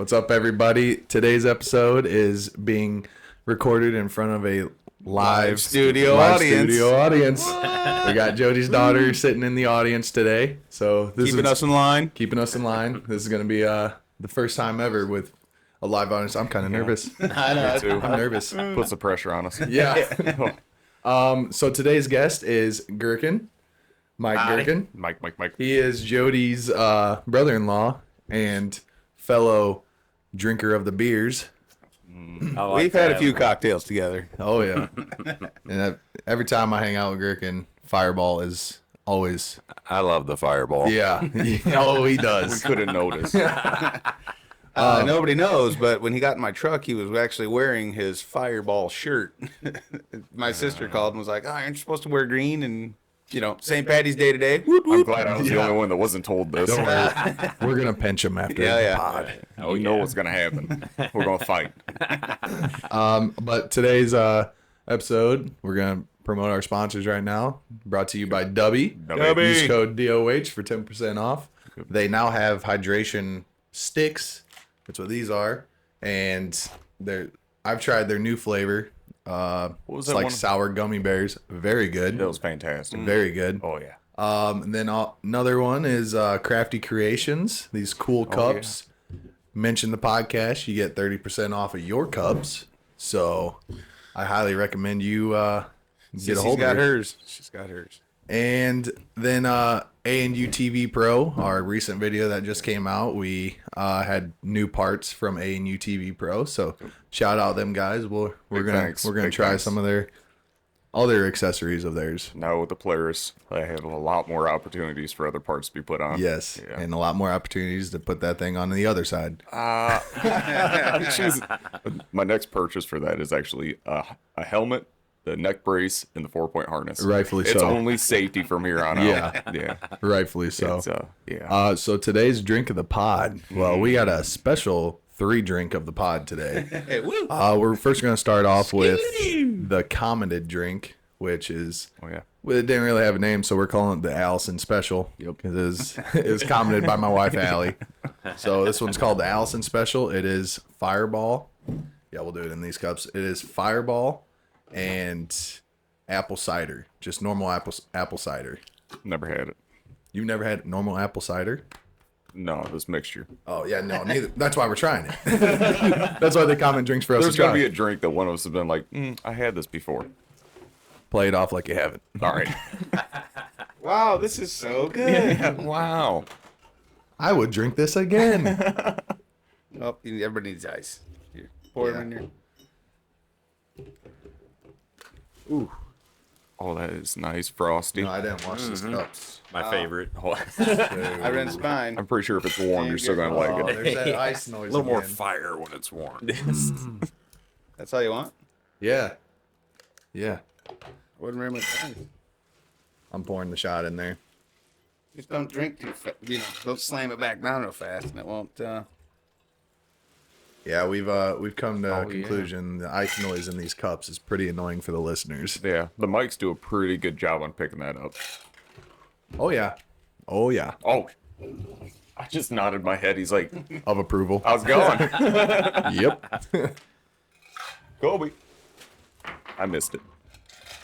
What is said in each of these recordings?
What's up, everybody? Today's episode is being recorded in front of a live studio audience. We got Jody's daughter sitting in the audience today. So this Keeping us in line. Keeping us in line. This is going to be the first time ever with a live audience. I'm kind of nervous. I know. Me too. I'm nervous. Puts the pressure on us. Yeah. So today's guest is Gherkin, Mike Gherkin. Mike. He is Jody's brother-in-law and fellow drinker of the beers. We've had a few cocktails together. Oh, yeah. And every time I hang out with Gherkin, Fireball is always... I love the Fireball. Yeah. Oh, he We does. couldn't notice. Nobody knows, but when he got in my truck, he was actually wearing his Fireball shirt. My sister called and was like, "Oh, aren't you supposed to wear green?" And St. Patty's Day today. Whoop, I'm whoop. glad I was the only one that wasn't told this. Don't worry. We're going to pinch him after Yeah, the yeah. pod. You know what's going to happen. We're going to fight. But today's episode, we're going to promote our sponsors right now. Brought to you by DUBBY. DUBBY. Use code DOH for 10% off. They now have hydration sticks. That's what these are. And I've tried their new flavor. was It's that like one? sour gummy bears. Very good. That was fantastic. Very good. Oh, yeah. And then another one is Crafty Creations. These cool cups. Mention the podcast, you get 30% off of your cups. So I highly recommend you get a She's hold got of it. hers. She's got hers. And then A&U TV Pro, our recent video that just came out, we had new parts from A&U TV Pro. So shout out them guys. We're gonna Big try thanks. some of their other accessories of theirs. Now with the Polaris, I have a lot more opportunities for other parts to be put on. Yes, Yeah. and a lot more opportunities to put that thing on the other side. My next purchase for that is actually a helmet, the neck brace, and the 4-point harness. Rightfully It's so. only safety from here on out. Yeah. Yeah. Rightfully so. It's, yeah. So today's drink of the pod. Well, we got a special 3-drink of the pod today. Hey, woo. We're first going to start off with the commented drink, which is Oh, yeah. well, it didn't really have a name, so we're calling it the Allison Special. Yep. It is commented by my wife Allie. So this one's called the Allison Special. It is Fireball. Yeah, we'll do it in these cups. It is Fireball and apple cider, just normal apple cider. Never had it. You've never had normal apple cider? No, this mixture. Oh yeah, no, neither. That's why we're trying it. That's why they comment drinks for us There's to try. going to be a drink that one of us has been like, I had this before. Play it off like you haven't. All right. Wow, this is so good. Wow. I would drink this again. Oh, everybody needs ice. Here, pour them in here. Oh, that is nice, frosty. No, I didn't wash these cups. My favorite. I rinsed mine. I'm pretty sure if it's warm, you're still going to Oh, like it. there's that ice noise. A little more again. fire when it's warm. That's all you want? Yeah. Yeah. Wasn't very much ice. I'm pouring the shot in there. Just don't drink too fast. Don't slam it back down real fast, and it won't. Yeah, we've come to a yeah. conclusion. The ice noise in these cups is pretty annoying for the listeners. Yeah, the mics do a pretty good job on picking that up. Oh yeah. Oh yeah. Oh, I just nodded my head. He's like, Of approval. how's it going? Yep. Kobe. I missed it.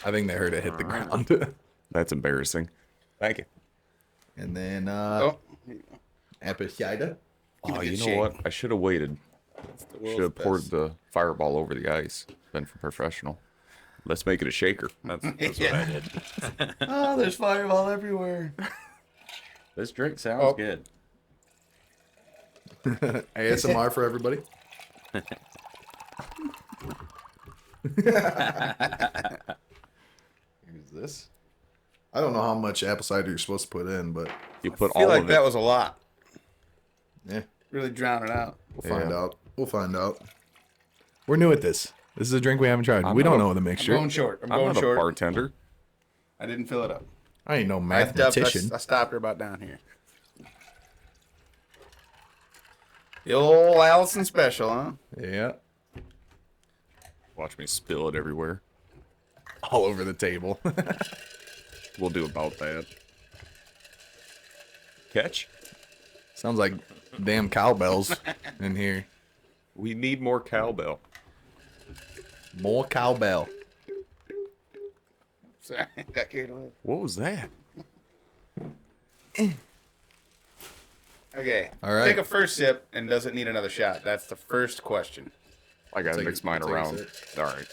I think they heard it hit the ground. That's embarrassing. Thank you. And then Oh, apple cider. Give it Oh, a you know shake. what? I should have waited. the world's Should have poured best. the fireball over the ice. Been professional. Let's make it a shaker. That's what I did. Oh, there's fireball everywhere. This drink sounds Oh. good. ASMR for everybody. Here's this. I don't know how much apple cider you're supposed to put in, but You put I feel all like of that it. was a lot. yeah, Really drown it out. we'll find Yeah. out. We'll find out. We're new at this. This is a drink we haven't tried. I'm we don't not a- know the I'm mixture. going short. I'm I'm going not short. a bartender. I didn't fill it up. I ain't no I mathematician. stopped her about down here. The old Allison Special, huh? Yeah, Watch me spill it everywhere. all over the table. We'll do about that. Catch? Sounds like damn cowbells in here. We need more cowbell. More cowbell. Sorry, got carried away. What was that? Okay. All right. Take a first sip and does it need another shot? That's the first question. I gotta Take mix it- mine take a around. sip. All right.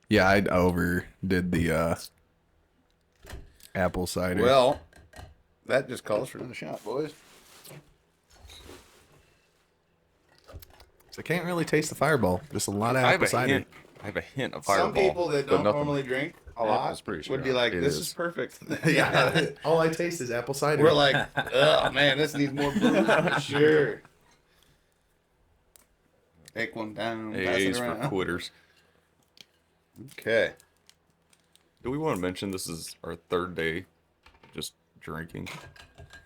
Yeah, I overdid the apple cider. Well, that just calls for another shot, boys. I can't really taste the Fireball. Just a lot of I have apple a cider. hint. I have a hint of Fireball. Some people that but don't nothing. normally drink a Yeah, lot that's pretty would be strong. like, It "This is. is perfect." Yeah, all I taste is apple cider. We're like, "Oh man, this needs more booze for sure." Take one down. Pass A's it for around. quitters. Okay. Do we want to mention this is our third day just drinking?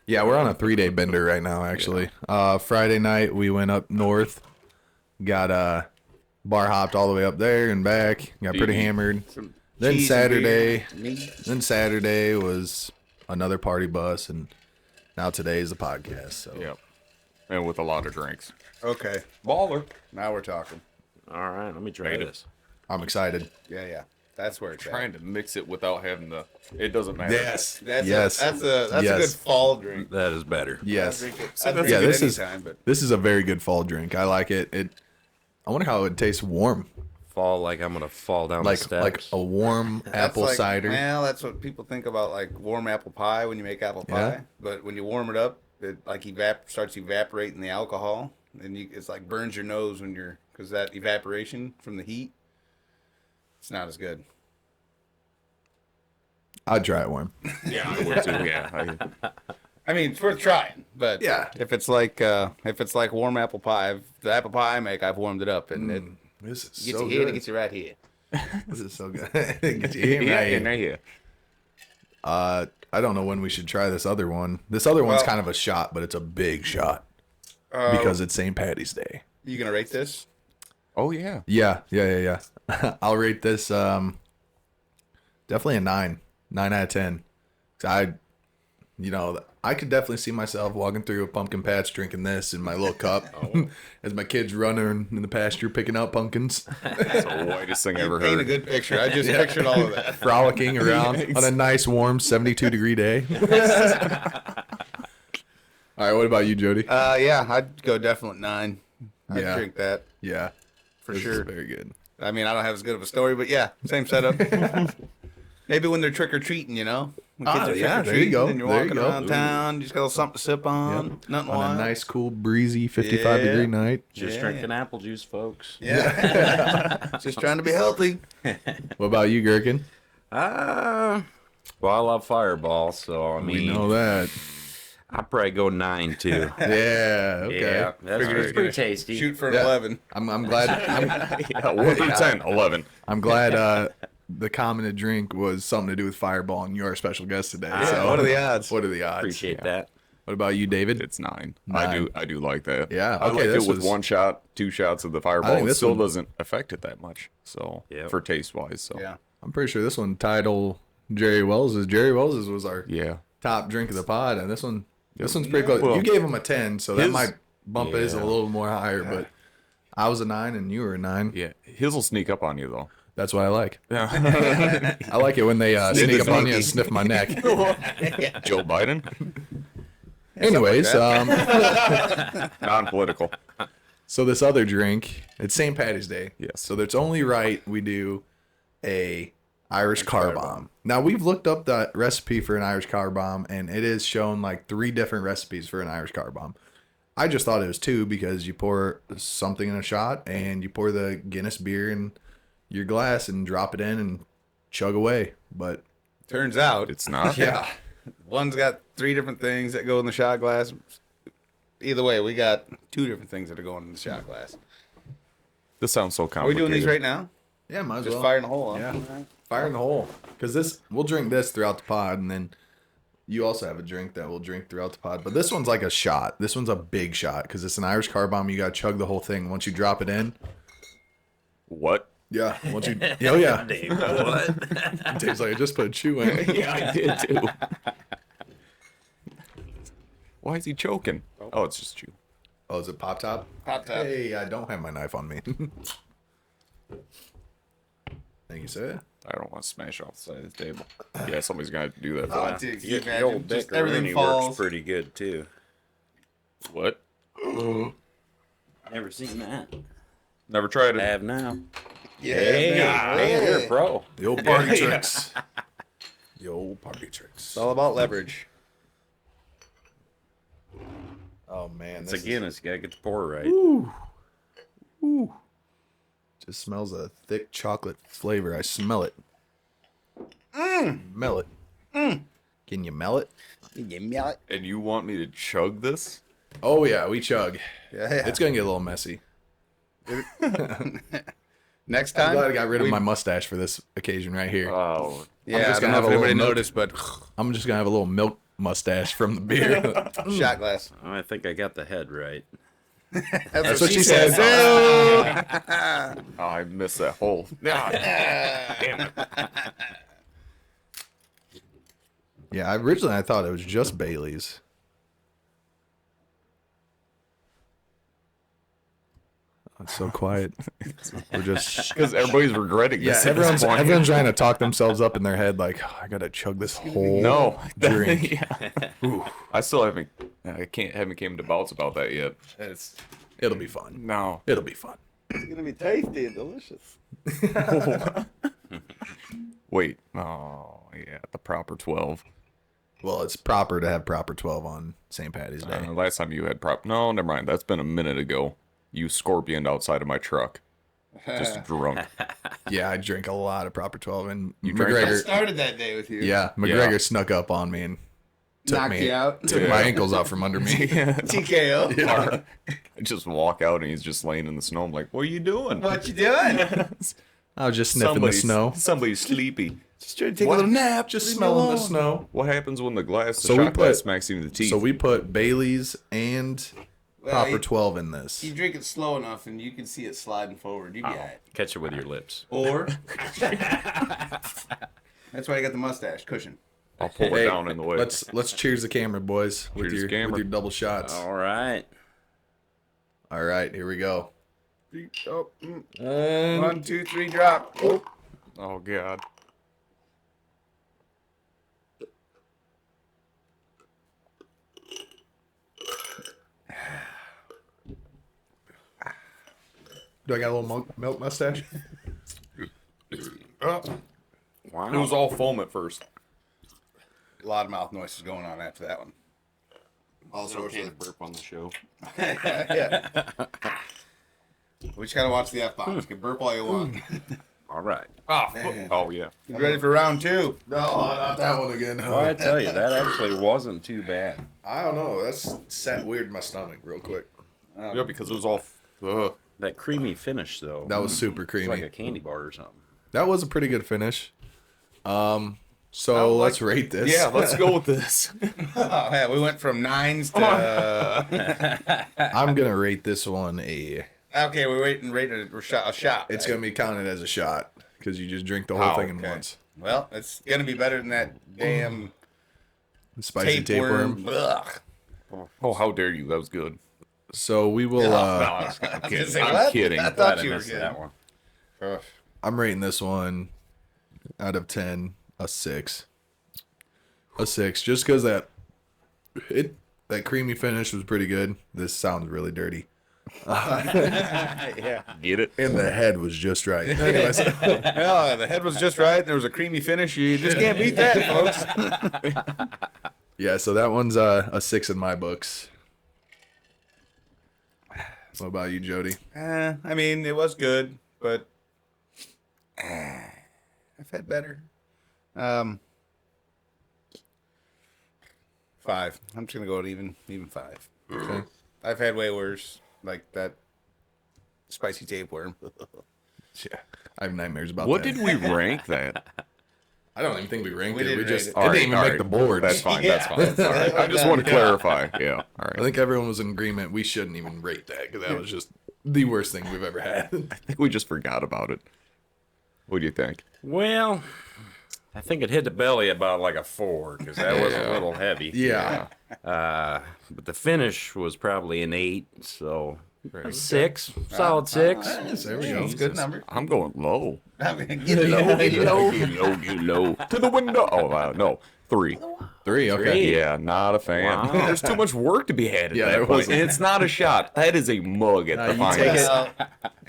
Yeah, we're on a 3-day bender right now, actually. Friday night, we went up north, got bar hopped all the way up there and back, got pretty DUBBY. hammered. Then Cheese and Saturday, beer, meat. then Saturday was another party bus, and now today is the podcast. So Yep. And with a lot of drinks. Okay. Baller. Now we're talking. All right, let me try Made it. this. I'm excited. Yeah. That's where it's Trying to mix it without having the. It doesn't matter. Yes. That's yes. that's a Yes. good fall drink. That is better. Yes. I'd drink it, So I'd drink Yeah, it this is anytime, but this is a very good fall drink. I like it. I wonder how it would taste warm, Fall like I'm gonna fall down like the steps. like a warm that's apple like, cider. Well, that's what people think about like warm apple pie when you make apple pie. Yeah. But when you warm it up, it like starts evaporating the alcohol, and it's like burns your nose when because that evaporation from the heat. It's not as good. I'd try it warm. Yeah, I would too. Yeah. I mean, it's worth trying, but Yeah. if it's like warm apple pie, the apple pie I make, I've warmed it up, and it This is gets so you here, and it good. gets you right here. This is so good. Get you in right here. Yeah. I don't know when we should try this other one. This other one's Well- kind of a shot, but it's a big shot because it's St. Patty's Day. You gonna rate this? Oh yeah. Yeah. I'll rate this definitely a 9 out of 10. 'Cause I could definitely see myself walking through a pumpkin patch drinking this in my little cup as my kids running in the pasture picking out pumpkins, That's the whitest thing I ever Paint a heard. good picture. I just pictured all of that. frolicking around on a nice warm 72-degree day. All right, what about you, Jody? Yeah, I'd go definite 9. I'd Yeah. drink that. Yeah, For this sure. is very good. I mean, I don't have as good of a story, but yeah, same setup. Maybe when they're trick or treating, When kids are yeah, there you trick-or-treating go. and you're There you walking go. around town, you just got a little something to sip on. Nothing On wild. a nice, cool, breezy 55-degree Yeah. night. Just Yeah. drinking apple juice, folks. Yeah. Just trying to be healthy. What about you, Gherkin? Well, I love Fireball, so I We mean, know that. I'd probably go 9 too. Yeah. Okay. Yeah, that's Figured pretty, he's gonna tasty. Shoot for an Yeah. 11. I'm glad. Yeah, 1 through 10, 11. I'm glad. The commented drink was something to do with Fireball, and you're our special guest today. so what are the odds? What are the odds? Appreciate that. What about you, David? It's 9. 9. I do like that. Yeah, I okay, like this it with was- 1 shot, 2 shots of the I Fireball. think It this still one- doesn't affect it that much. So Yep. for taste wise, so Yeah. I'm pretty sure this one title Jerry Wells's. Jerry Wells's was our yeah. top drink of the pod, and this one's pretty close. Well, you gave him a 10, so that his- might bump his a Yeah. little more higher. But I was a 9, and you were a 9. Yeah, his will sneak up on you though. That's what I like. Yeah. I like it when they sneak up on you and sniff my neck. Joe Biden, Anyways, non-political. so this other drink, it's St. Patty's Day. Yes. So it's only right we do a Irish car bomb. Now we've looked up the recipe for an Irish car bomb, and it is shown like 3 different recipes for an Irish car bomb. I just thought it was 2 because you pour something in a shot and you pour the Guinness beer in your glass and drop it in and chug away. But Turns out, It's not. yeah, one's got 3 different things that go in the shot glass. Either way, we got 2 different things that are going in the shot glass. This sounds so Are we complicated. doing these right now? yeah, might as Just well. fire in the hole, huh? Yeah. Fire in the hole. Because we'll drink this throughout the pod, and then you also have a drink that we'll drink throughout the pod. But this one's like a shot. This one's a big shot because it's an Irish car bomb. You got to chug the whole thing. Once you drop it in, What? Yeah. Once you, oh yeah. Dave, what? Dave's like, I just put a chew in. Yeah, I did too. Why is he choking? Oh, it's just chew. Oh, is it Pop Top? Pop Top. Hey, I don't have my knife on me. Thank you, sir. I don't want to smash off the side of the table. Yeah, somebody's gonna have to do that. For Oh, me. dude, can The you imagine? old Just Bicker everything Rooney falls. works pretty good too. What? Never seen that. Never tried I it. have now. Yeah, Hey, man. hey, you're a pro. The old party tricks. The old party tricks. It's all about leverage. Oh man, It's this a Guinness. You gotta get the pour right. just smells a thick chocolate flavor. I smell it. Smell it. Can you smell it? You smell it? And you want me to chug this? Oh yeah, we chug. Yeah. It's gonna get a little messy. Next I'm time. glad I got rid of my mustache for this occasion right here. Oh, Yeah, just I don't gonna know have if a little anybody milk. noticed, but I'm just gonna have a little milk mustache from the beer. shot glass. I think I got the head right. That's what she said. oh, I missed that hole. Damn it. Yeah, originally I thought it was just Bailey's. Oh, it's so quiet. We're just Because everybody's regretting yeah. this. at this point. Everyone's trying to talk themselves up in their head like, oh, I gotta chug this whole No, drink. yeah. I still haven't. Haven't came to bouts about that yet. It'll be fun. No. It'll be fun. It's gonna be tasty and delicious. Wait. Oh, yeah. The proper 12. Well, it's proper to have proper 12 on St. Patty's Day. Last time you had prop. No, never mind. That's been a minute ago. You scorpioned outside of my truck. Just drunk. Yeah, I drink a lot of proper 12, and drank I McGregor. started that day with you. Yeah, McGregor snuck up on me and took Knocked me you out. took my ankles out from under me. TKO. I just walk out and he's just laying in the snow. I'm like, what are you doing? What you doing? I was just sniffing the snow, Somebody's sleepy. Just trying to take a little nap. just Leave me smelling the alone. snow. What happens when the So we shot glass put- smacks you in the teeth? So we put Bailey's and proper you- 12 in this. You drink it slow enough, and you can see it sliding forward. You be alright. Catch it with your lips. Or that's why you got the mustache cushion. I'll pull it Hey, down in the way. let's cheers the camera, boys, with Cheers your the camera. with your double shots. All right. All right, here we go. Oh, And 1, 2, 3, drop. Oh. Oh, God. do I got a little milk mustache? Oh. Wow. It was all foam at first. A lot of mouth noises going on after that one. Also, okay. burp on the show. Yeah. We just gotta watch the F-bombs. You can burp all you want. All right. Oh, yeah. You ready for round 2? No, not that one again. Well, I tell you, that actually wasn't too bad. I don't know. That's sat weird in my stomach real quick. Yeah, because it was all. That creamy finish, though. That was super It's creamy. like a candy bar or something. That was a pretty good finish. So let's rate this. Yeah, let's go with this. Oh, yeah, we went from 9s to. I'm gonna rate this one a. Okay, we're rating a shot. It's gonna be counted as a shot because you just drink the whole Oh, thing in okay. once. Well, it's gonna be better than that damn Spicy tapeworm. tapeworm. Ugh. Oh, how dare you? That was good. So we will. I'm I was gonna kidding. say, I'm what? kidding. I Glad thought I you were missed good. that one. Ugh. I'm rating this one out of 10 a 6. A 6, just because that creamy finish was pretty good. This sounds really dirty, Yeah. Get it? and the head was just right. Anyways, Well, the head was just right. There was a creamy finish. You just can't beat that, folks. yeah. So that one's a 6 in my books. What about you, Jody? I mean, it was good, but I've had better. 5. I'm just gonna go with even 5. Okay. I've had way worse, like that spicy tapeworm. Yeah, I have nightmares about What that. did we rank that? I don't even think we ranked We it. We didn't just rate it it. didn't even make the boards. That's fine. That's Yeah. fine. All right. I just want to clarify. Yeah. All I right. think everyone was in agreement. We shouldn't even rate that because that was just the worst thing we've ever had. I think we just forgot about it. What do you think? Well, I think it hit the belly about like a 4 because that was a little heavy. Yeah. But the finish was probably an 8, so a 6, solid 6. There we go. That's a good number. I'm going low. I mean, get low, get low. Get low. To the window. Oh, no. 3. 3, okay. Yeah, not a fan. Wow. There's too much work to be had at Yeah, that there point. was. And it's not a shot. That is a mug at the you finest.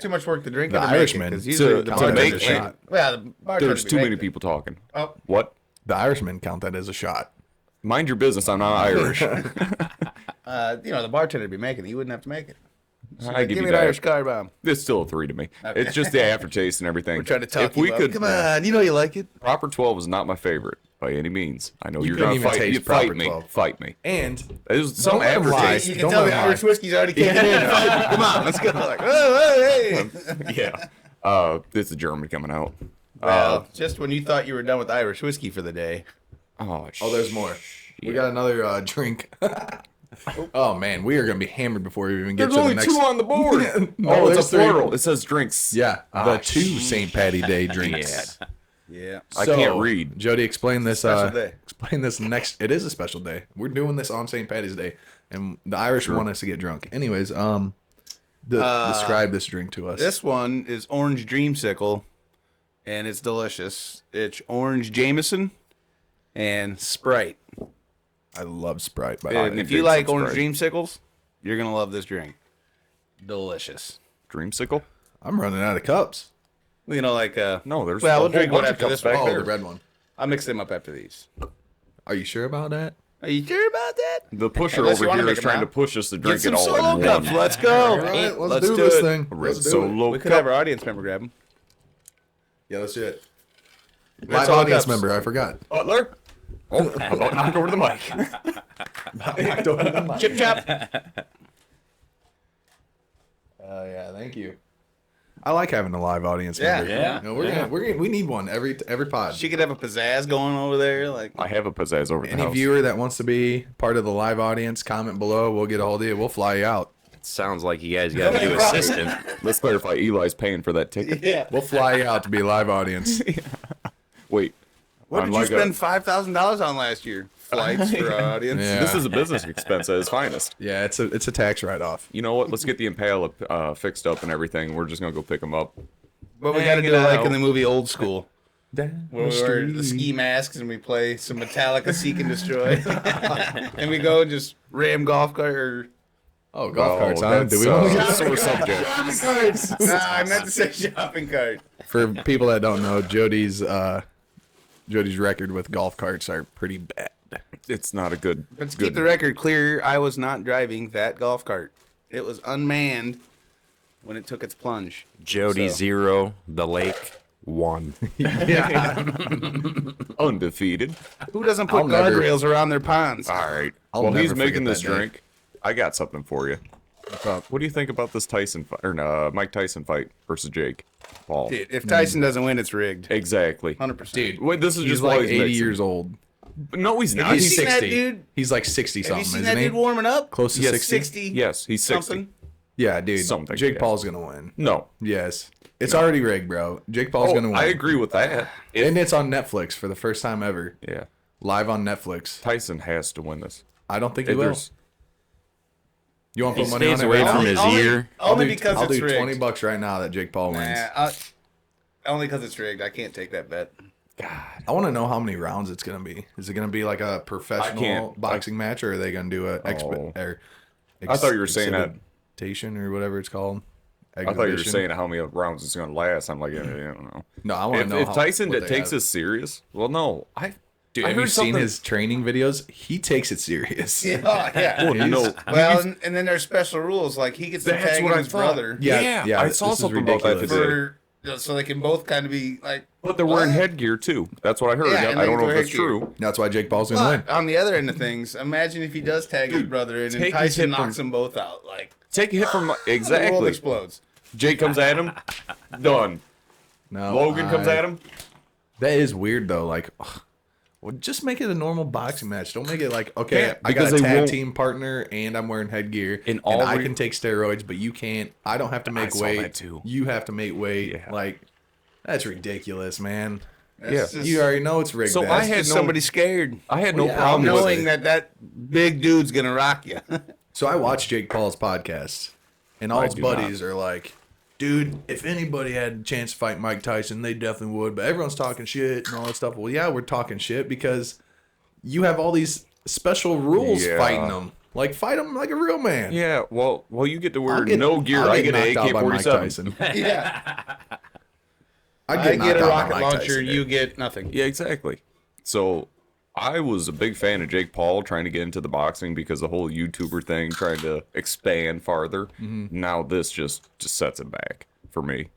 Too much work to drink. The or to make it, Irishman 'cause usually the count that as bartender- a shot. Yeah, the bartender There's be too many making it. people talking. Oh. What? The Irishmen count that as a shot. Mind your business. I'm not Irish. The bartender would be making it. You wouldn't have to make it. I give Give you me an that. Irish car bomb. It's still a 3 to me. It's just the aftertaste and everything. We're trying to talk If we you up. could, Come on, you know you like it. proper 12 is not my favorite by any means. I know You you're couldn't gonna even fight. taste You proper fight me. 12. Fight me. And There's some Don't let 'em lie. aftertaste. You can Don't tell let the him Irish lie. whiskey's already kicking in. Come on, let's go. Like, oh, hey. Yeah. It's a German coming out. Well, just when you thought you were done with Irish whiskey for the day. Oh, there's more. We got another drink. Oh man, we are gonna be hammered before we even get There's to only the next. 2 on the board. No, it's a there's plural. 3. It says drinks. Yeah, the Ah, 2 St. Patty Day drinks. Yeah. I can't read. Jody, explain this. Special day. Explain this next. It is a special day. We're doing this on St. Patty's Day, and the Irish want us to get drunk. Anyways, describe this drink to us. This one is orange dreamsicle, and it's delicious. It's orange Jameson and Sprite. I love Sprite. By And the if way. you like some orange Sprite. dreamsicles, you're gonna love this drink. Delicious. Dreamsicle? I'm running out of cups. You know, like No, there's Well, a we'll whole drink one bunch of after cups this back one. Oh, there. the red one. I'll mix them up after these. Are you sure about that? Are you sure about that? The pusher Unless you over wanna here make is it trying now. to push us to Get drink some it all solo in cups. one. Let's go. All right, let's do this thing. Red Let's do it. Solo We could cup. have our audience member grab them. Yeah, let's do it. Red Live Solo audience cups. member, I forgot. Butler? Oh, I about knocked over the mic. Chip chop. Oh yeah, thank you. I like having a live audience Yeah. member. Yeah. No, we need one every pod. She could have a pizzazz going over there. Like, I have a pizzazz over the Any house. viewer that wants to be part of the live audience, comment below. We'll get a hold of you. We'll fly you out. Sounds like you guys got a new assistant. Let's clarify. Eli's paying for that ticket. yeah. We'll fly you out to be live audience. Wait. What on did you like a- spend $5,000 on last year? Flights for our audience. Yeah. This is a business expense at its finest. Yeah, it's a tax write off. You know what? Let's get the Impala fixed up and everything. We're just gonna go pick them up. But we Hang got to do it it like out. in the movie Old School. Down Where we wear the ski masks and we play some Metallica Seek and Destroy. And we go and just ram golf cart or... Oh, golf carts, huh? That's, Do we want to get sore subject. Nah, I meant to say shopping cart. For people that don't know, Jody's record with golf carts are pretty bad. It's not a good. But to good keep the record clear, I was not driving that golf cart. It was unmanned when it took its plunge. Jody So- 0, the lake 1. undefeated. Who doesn't put I'll never- guardrails around their ponds? All right. I'll While he's never making forget this that day. drink, I got something for you. What do you think about this Tyson fight or Mike Tyson fight versus Jake Paul? Dude, if Tyson doesn't win, it's rigged. Exactly. 100%. Dude, Wait, this is he's just like while he's 80 mixing. years old. No, he's not. you He's seen that 60. dude? He's like 60 Have something, you seen isn't that he? dude warming up? Close to Yes. 60? 60? Yes, he's 60. Something. Yeah, dude. Something, Jake yeah. Paul's going to win. No. Yes. It's already rigged, bro. Jake Paul's Oh, going to win. I agree with that. And it's on Netflix for the first time ever. Yeah. Live on Netflix. Tyson has to win this. I don't think he If will. there's- You want to He put money on stays it away right from now? his ear. Only because I'll it's do rigged. $20 right now that Jake Paul wins. Only because it's rigged. I can't take that bet. I want to know how many rounds it's going to be. Is it going to be like a professional can't- boxing match, or are they going to do a I thought you were saying that- exhibition or whatever it's called? I thought you were Exhibition? saying how many rounds it's going to last. I'm like, I don't know. No, I want to know If Tyson what they takes have. this serious, well, no. Dude, I have you heard seen something- his training videos? He takes it serious. Yeah. Well, no. Well, and then there's special rules. Like, he gets to That's tag what in I his thought. brother. Yeah, I saw this is something about that ridiculous. today. So they can both kind of be like... But they're wearing headgear too. That's what I heard. Yeah, and I they don't know wear if that's headgear. true. That's why Jake Paul's going to win. But on the other end of things, imagine if he does tag his brother in and take his Tyson hip from- knocks them both out. Like, Take a hit from the world exactly. explodes. Jake comes at him, done. No, Logan comes at him. That is weird though. Like, ugh. Well, just make it a normal boxing match. Don't make it like, okay, Yeah, I got because a they tag won't- team partner and I'm wearing headgear In and all I re- can take steroids, but you can't. I don't have to make saw weight. that too. You have to make weight. Yeah. Like, That's ridiculous, man. That's just- You already know it's rigged. So That's I That's had just no- somebody scared. I had no Yeah, problem with Knowing it. that big dude's gonna rock you. So I watched Jake Paul's podcast, and all I his do buddies are like, dude, if anybody had a chance to fight Mike Tyson, they definitely would. But everyone's talking shit and all that stuff. Well, yeah, we're talking shit because you have all these special rules Yeah. fighting them. Like, fight him like a real man. Yeah, well, you get to wear I'll get- no gear. I'll I get knocked an out by Mike AK-47. Tyson. Yeah. I I knocked get a out by rocket Mike launcher, Tyson, you dude. get nothing. Yeah, exactly. So I was a big fan of Jake Paul trying to get into the boxing because the whole YouTuber thing, trying to expand farther. Now this just sets it back for me.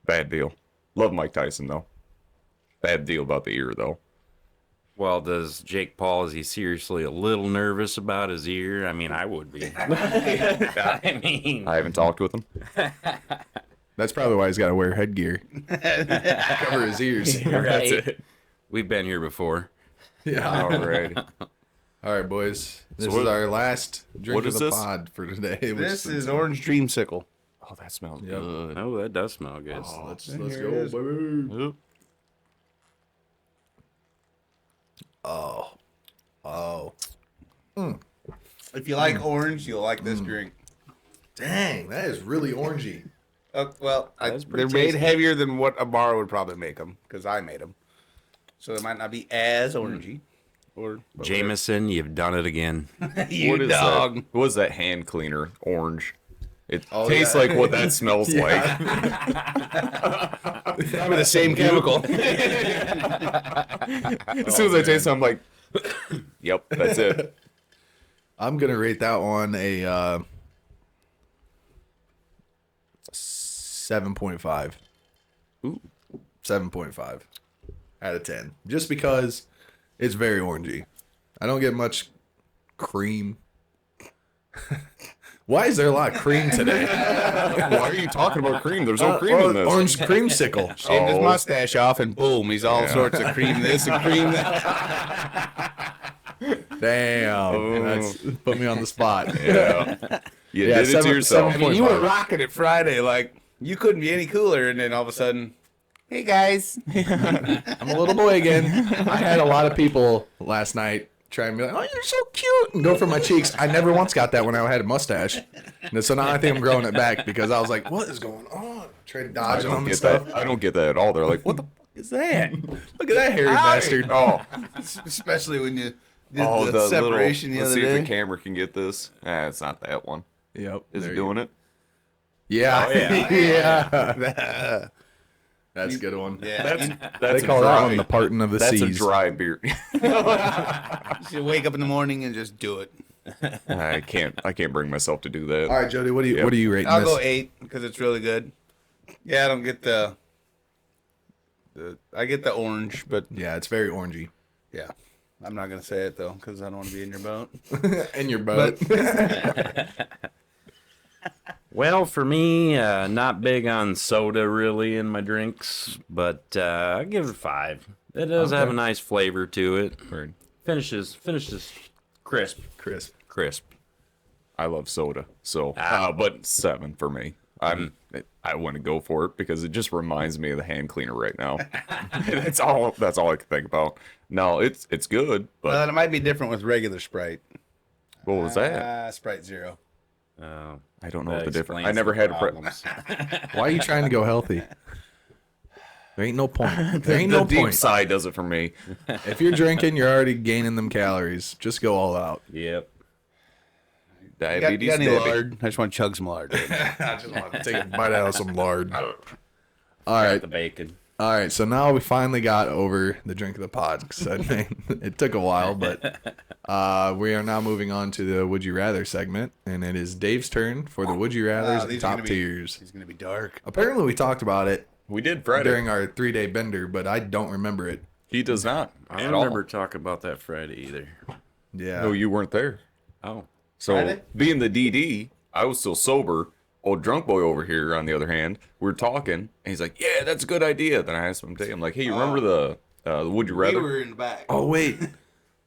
Bad deal. Love Mike Tyson though. Bad deal about the ear though. Well, does Jake Paul, is he seriously a little nervous about his ear? I mean, I would be. I mean, I haven't talked with him. That's probably why he's got to wear headgear. Cover his ears. That's it. we've been here before. Yeah. Alright. All right, boys. This what- is our last drink what of is the this? pod for today. This is Orange Dreamsicle. Oh, that smells Yep. good. Oh, that does smell good. Let's Here go, it is. baby. Oop. Oh. If you like orange, you'll like this drink. Dang, that is really orangey. Well, That's pretty they're made tasty. heavier than what a bar would probably make them because I made them. So they might not be as orangey. Or Jameson, you've done it again. you What is dog. that? What is that hand cleaner? Orange. It Oh, tastes yeah. like what that smells like. Probably the same chemical. As soon as I taste it, I'm like, yep, that's it. I'm gonna rate that one a 7.5. Ooh. 7.5 out of 10. Just because it's very orangey. I don't get much cream. Why is there a lot of cream today? Why are you talking about cream? There's no cream in this. Orange creamsicle. Shaved his Oh. mustache off and boom, he's all sorts of cream this and cream that. Damn. That's put me on the spot. Yeah. You Yeah, did it to yourself. I mean, you were 7.5. rocking it Friday like you couldn't be any cooler, and then all of a sudden, hey guys, I'm a little boy again. I had a lot of people last night try and be like, "Oh, you're so cute," and go for my cheeks. I never once got that when I had a mustache. And so now I think I'm growing it back because I was like, "What is going on?" Trying to I dodge them don't and get stuff. that. I don't get that at all. They're like, what the fuck is that? Look at that hairy bastard. Oh, especially when you did oh, the, the separation little, the let's other see if day. the camera can get this. It's not that one. Yep. Is there it you doing it? Yeah. Oh, yeah. Yeah. That's a good one. Yeah, They That's call a that dry, one the parting of the That's seas. a dry beer. you should wake up in the morning and just do it. I can't bring myself to do that. All right, Jody, what do you Yep. what are you rating I'll this? go 8 because it's really good. Yeah, I don't get the I get the orange, but Yeah, it's very orangey. yeah, I'm not gonna say it though because I don't want to be in your boat. In your boat. Well, for me, not big on soda really in my drinks, but I give it a 5. It does have a nice flavor to it. Finishes crisp. Crisp. I love soda, so Ah. but 7 for me. I want to go for it because it just reminds me of the hand cleaner right now. That's all I can think about. No, it's good, but Well, it might be different with regular Sprite. what was that? Sprite Zero. I don't know That what the difference. explains I never the had problems. Why are you trying to go healthy? There ain't no point. There ain't the no deep point. side does it for me. If you're drinking, you're already gaining them calories. Just go all out. Yep. Diabetes, got any Debbie. lard? I just want to chug some lard. I just want to take a bite out of some lard. All right. The bacon. All right, so now we finally got over the drink of the pod. 'Cause I mean, it took a while, but we are now moving on to the Would You Rather segment, and it is Dave's turn for the Would You Rathers and these are top gonna be- tiers. He's gonna be dark. Apparently, we talked about it We did Friday. during our 3-day bender, but I don't remember it. He does not. I at don't all. remember talking about that Friday either. Yeah. No, you weren't there. Oh. So Friday? being the DD, I was still sober. Old drunk boy over here, on the other hand, we were talking, and he's like, "Yeah, that's a good idea." Then I asked him today, I'm like, "Hey, you remember the Would You We Rather?" were in the back. Oh wait,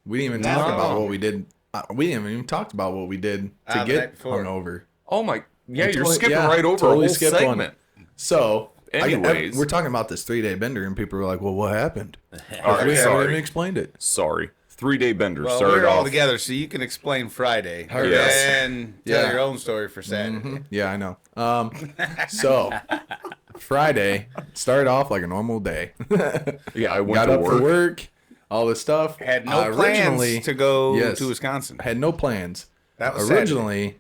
we didn't even talk No. about what we did. We didn't even talk about what we did to the night get before. hungover. Oh my, yeah, you're Totally- skipping yeah, right over totally a whole skipped one. segment. So anyways, we're talking about this 3-day bender, and people were like, "Well, what happened?" all right, We haven't even sorry, explained it. sorry. 3-day bender Well, started we're all off. together, so you can explain Friday Yes. and tell Yeah. your own story for Saturday. Yeah, I know. So Friday started off like a normal day. Yeah, I went Got to up for work. work, all this stuff. Had no Originally, plans to go yes. to Wisconsin. Had no plans. That was Originally,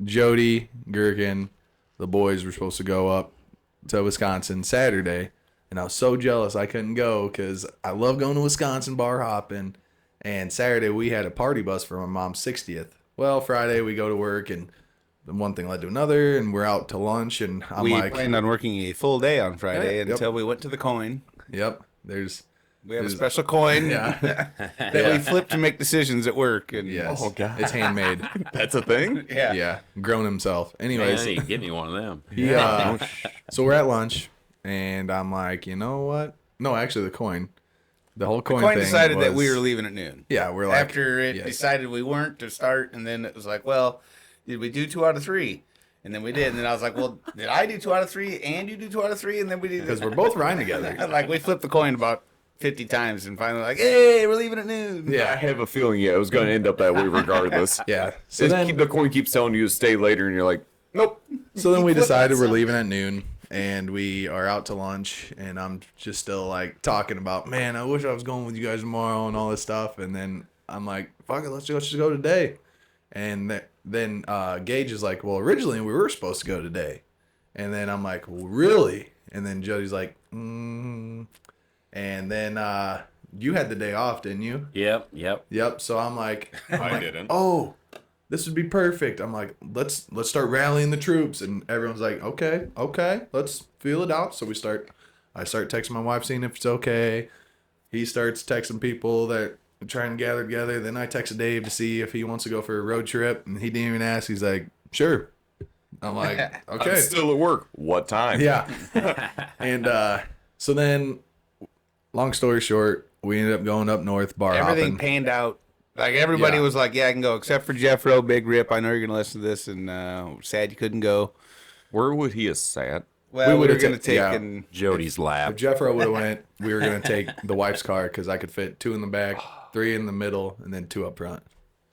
Jody, Gherkin, the boys were supposed to go up to Wisconsin Saturday, and I was so jealous I couldn't go because I love going to Wisconsin bar hopping. And Saturday we had a party bus for my mom's 60th. Well, Friday we go to work, and one thing led to another, and we're out to lunch, and I'm We like, planned on working a full day on Friday Yep. until we went to the coin. "Yep, there's." We have a special coin Yeah. that we flip to make decisions at work. And Yes. Oh, God. It's handmade. That's a thing. yeah. Yeah. Grown himself. Man, Anyways, I need to get me one of them. yeah. So we're at lunch, and I'm like, you know what? No, actually, the coin. The whole coin, Coin thing decided that was- we were leaving at noon. Yeah, we're like. After it yes. decided we weren't to start, and then it was like, well, did we do 2 out of 3? And then we did, and then I was like, well, did I do 2 out of 3 and you do 2 out of 3? And then we did Because we're both riding together. like we flipped the coin about 50 times, and finally like, hey, we're leaving at noon. I Yeah. have a feeling, it was going to end up that way regardless. Yeah. So So then, the coin keeps telling you to stay later, and you're like, nope. so then we flip decided that we're sucker. leaving at noon, and we are out to lunch, and I'm just still like talking about, man, I wish I was going with you guys tomorrow and all this stuff. And then I'm like, fuck it, let's just go today. And then Gage is like, well, originally we were supposed to go today. And then I'm like, well, really? And then Jody's like, And then you had the day off, didn't you? Yep. Yep. So I'm like, didn't. Oh, this would be perfect. I'm like, let's start rallying the troops, and everyone's like, okay, let's feel it out. So I start texting my wife, seeing if it's okay. He starts texting people that are trying to gather together. Then I texted Dave to see if he wants to go for a road trip, and he didn't even ask. He's like, sure. I'm like, okay. I'm still at work. What time? Yeah. And so then, long story short, we ended up going up north, bar Everything hopping. panned out. Like everybody Yeah. was like, yeah, I can go, except for Jeff Rowe, Big Rip. I know you're gonna listen to this, and sad you couldn't go. Where would he have sat? Well, we were would've gonna ta- take yeah. and Jody's If lap. Jeffro would have went, we were gonna take the wife's car because I could fit 2 in the back, 3 in the middle, and then 2 up front.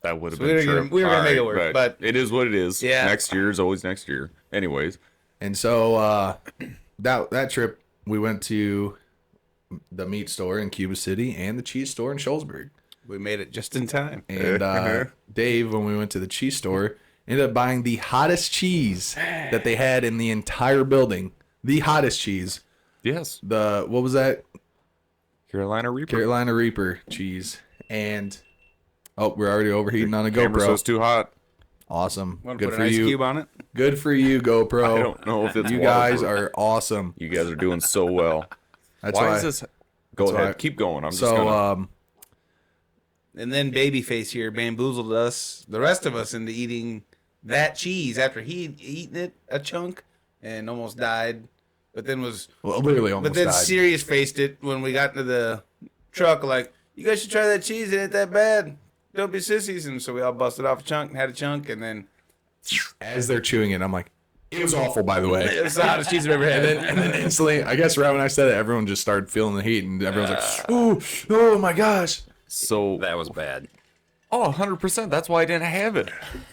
That would have So been we were true. gonna- we were gonna make it Alright, work, but- it is what it is. Yeah. Next year is always next year. Anyways, And so that trip, we went to the meat store in Cuba City and the cheese store in Shullsburg. we made it just in time. And Dave, when we went to the cheese store, ended up buying the hottest cheese that they had in the entire building. The hottest cheese. yes, What was that? Carolina Reaper. Carolina Reaper cheese. And we're already overheating on a Camera GoPro. says too hot. Awesome. Want to Good put for an ice you. cube on it? Good for you, GoPro. I don't know if it's You guys waterproof. are awesome. You guys are doing so well. That's Why why. is this? Go that's ahead. why- Keep going. I'm just So gonna. And then Babyface here bamboozled us, the rest of us, into eating that cheese after he'd eaten it a chunk and almost died. But then literally almost but then died. Sirius faced it when we got into the truck. Like, you guys should try that cheese. It ain't that bad. Don't be sissies. And so we all busted off a chunk and had a chunk, and then As they're chewing it, I'm like, it was awful, by the way. it's the hottest cheese I've ever had. And then instantly, I guess right when I said it, everyone just started feeling the heat, and everyone's like, oh my gosh. So That was bad. Oh, 100%. That's why I didn't have it.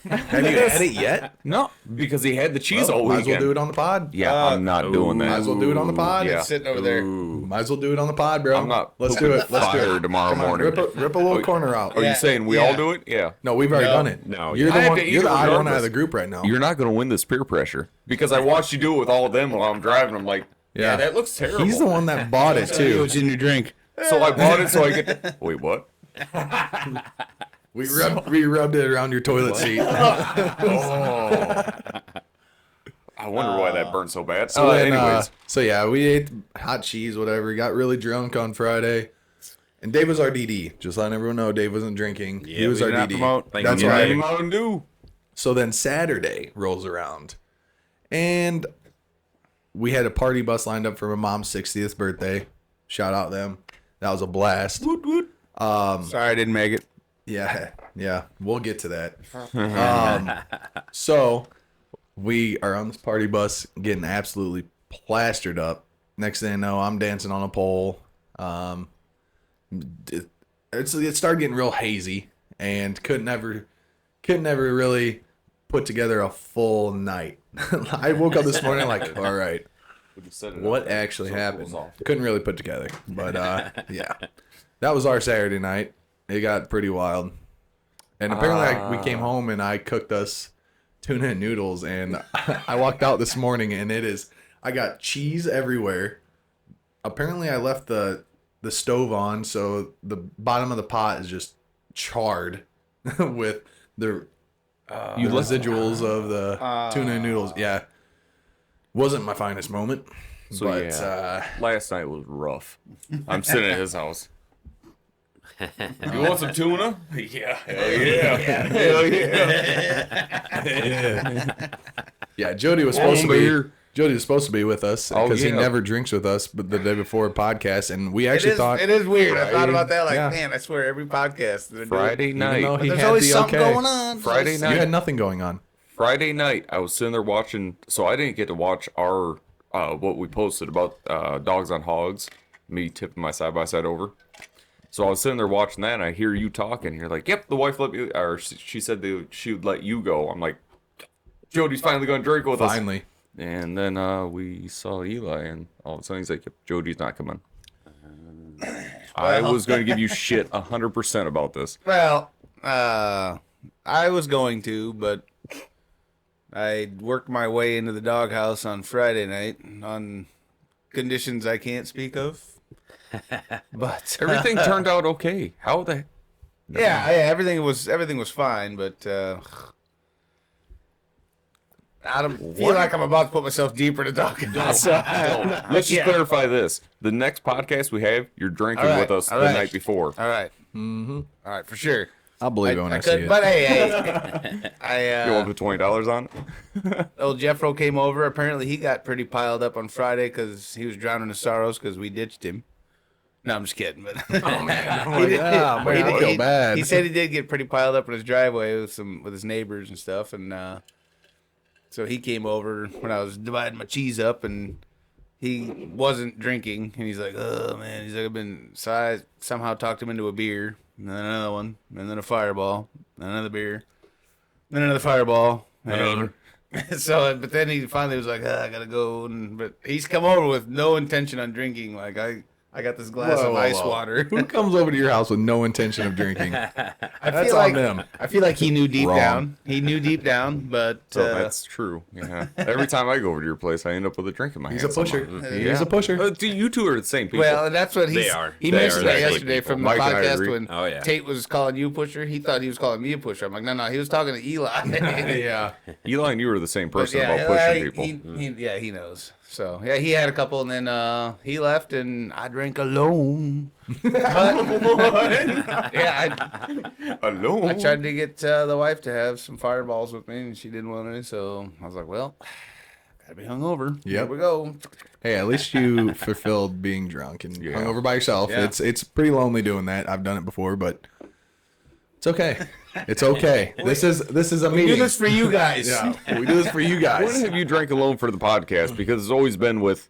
Have you had it yet? No, because he had the cheese all Might as well weekend. do it on the pod. Yeah, I'm not doing that. Might as well do it on the pod. Yeah. It's sitting over there. Might as well do it on the pod, bro. I'm not. Let's do it. Let's do Fire it. tomorrow morning. Rip a little corner out. Are Yeah, you saying we yeah. all do it? Yeah. No, we've already No. done it. No, you're I the have one. to eat You're the it odd one out regardless. of the group right now. You're not going to win this peer pressure because I watched you do it with all of them while I'm driving. I'm like, yeah, that looks terrible. He's the one that bought it too. It's in your drink. So I bought it so I get. Wait, what? We rubbed it around your toilet seat. I wonder why that burned so bad. So then, anyways, so yeah, we ate hot cheese, whatever. Got really drunk on Friday, and Dave was our DD. Just letting everyone know, Dave wasn't drinking. he was we our did not DD. promote. Thank That's you. why. came out and do. So then Saturday rolls around, and we had a party bus lined up for my mom's 60th birthday. Shout out them. That was a blast. Woot, woot. Sorry, I didn't make it. Yeah, we'll get to that. So we are on this party bus getting absolutely plastered up. Next thing I know, I'm dancing on a pole. It started getting real hazy, and couldn't never really put together a full night. I woke up this morning like, all right, what actually happened? Couldn't really put together, but yeah, that was our Saturday night. It got pretty wild, and apparently we came home and I cooked us tuna and noodles, and I walked out this morning and I got cheese everywhere. Apparently I left the stove on, so the bottom of the pot is just charred with the residuals of the tuna and noodles. Yeah, wasn't my finest moment. So but yeah, last night was rough. I'm sitting at his house. You want some tuna? Yeah. Hell yeah. Hell yeah. yeah, Jody was supposed to be with us because he never drinks with us. But the day before podcast, and we actually thought it is weird. I thought about that. Like, man, I swear every podcast Friday night. There's always something going on. Friday night. You had nothing going on. Friday night, I was sitting there watching. So I didn't get to watch our what we posted about dogs on hogs. Me tipping my side by side over. So I was sitting there watching that, and I hear you talking. You're like, "Yep, the wife let me," or she said she would let you go. I'm like, "Jody's finally going to drink with us." Finally. And then we saw Eli, and all of a sudden he's like, "Yep, Jody's not coming." I was going to give you shit 100% about this. Well, I was going to, but I worked my way into the doghouse on Friday night on conditions I can't speak of. But Everything turned out okay. How the? yeah, everything was fine, but I don't feel like I'm about to put myself deeper into doghouse. Let's just clarify this: the next podcast we have, you're drinking with us the night before. All right. Mm-hmm. All right, for sure. I'll believe it when I see it. But hey, You want to put $20 on it? old Jeffro came over. Apparently, he got pretty piled up on Friday because he was drowning his sorrows because we ditched him. No, I'm just kidding. But Oh man, I feel bad. He said he did get pretty piled up in his driveway with his neighbors and stuff, and so he came over when I was dividing my cheese up, and he wasn't drinking, and he's like, "Oh man," he's like, So I somehow talked him into a beer, and then another one, and then a Fireball, and another beer, then another Fireball, and so, but then he finally was like, I gotta go, but he's come over with no intention on drinking. Like I got this glass of ice water. Who comes over to your house with no intention of drinking? That's on them. I feel like he knew deep down. He knew deep down, but So that's true. Yeah. Every time I go over to your place, I end up with a drink in my hand. He's a pusher. He's a pusher. You two are the same people. well, that's what They are. He They mentioned are that actually yesterday people. from the Mike and I podcast agree. when Oh, yeah. Tate was calling you pusher. He thought he was calling me a pusher. I'm like, no, he was talking to Eli. Yeah. Eli and you are the same But person about pushing people. He knows. So yeah, he had a couple, and then he left, and I drank alone. Yeah, Alone. I tried to get the wife to have some fireballs with me, and she didn't want any. So I was like, well, gotta be hungover. Yep. Here we go. Hey, at least you fulfilled being drunk and hung over by yourself. Yeah. It's pretty lonely doing that. I've done it before, but it's okay. It's okay. This is a meeting. We do this for you guys. Yeah, we do this for you When guys. have you drank alone for the podcast? Because it's always been with.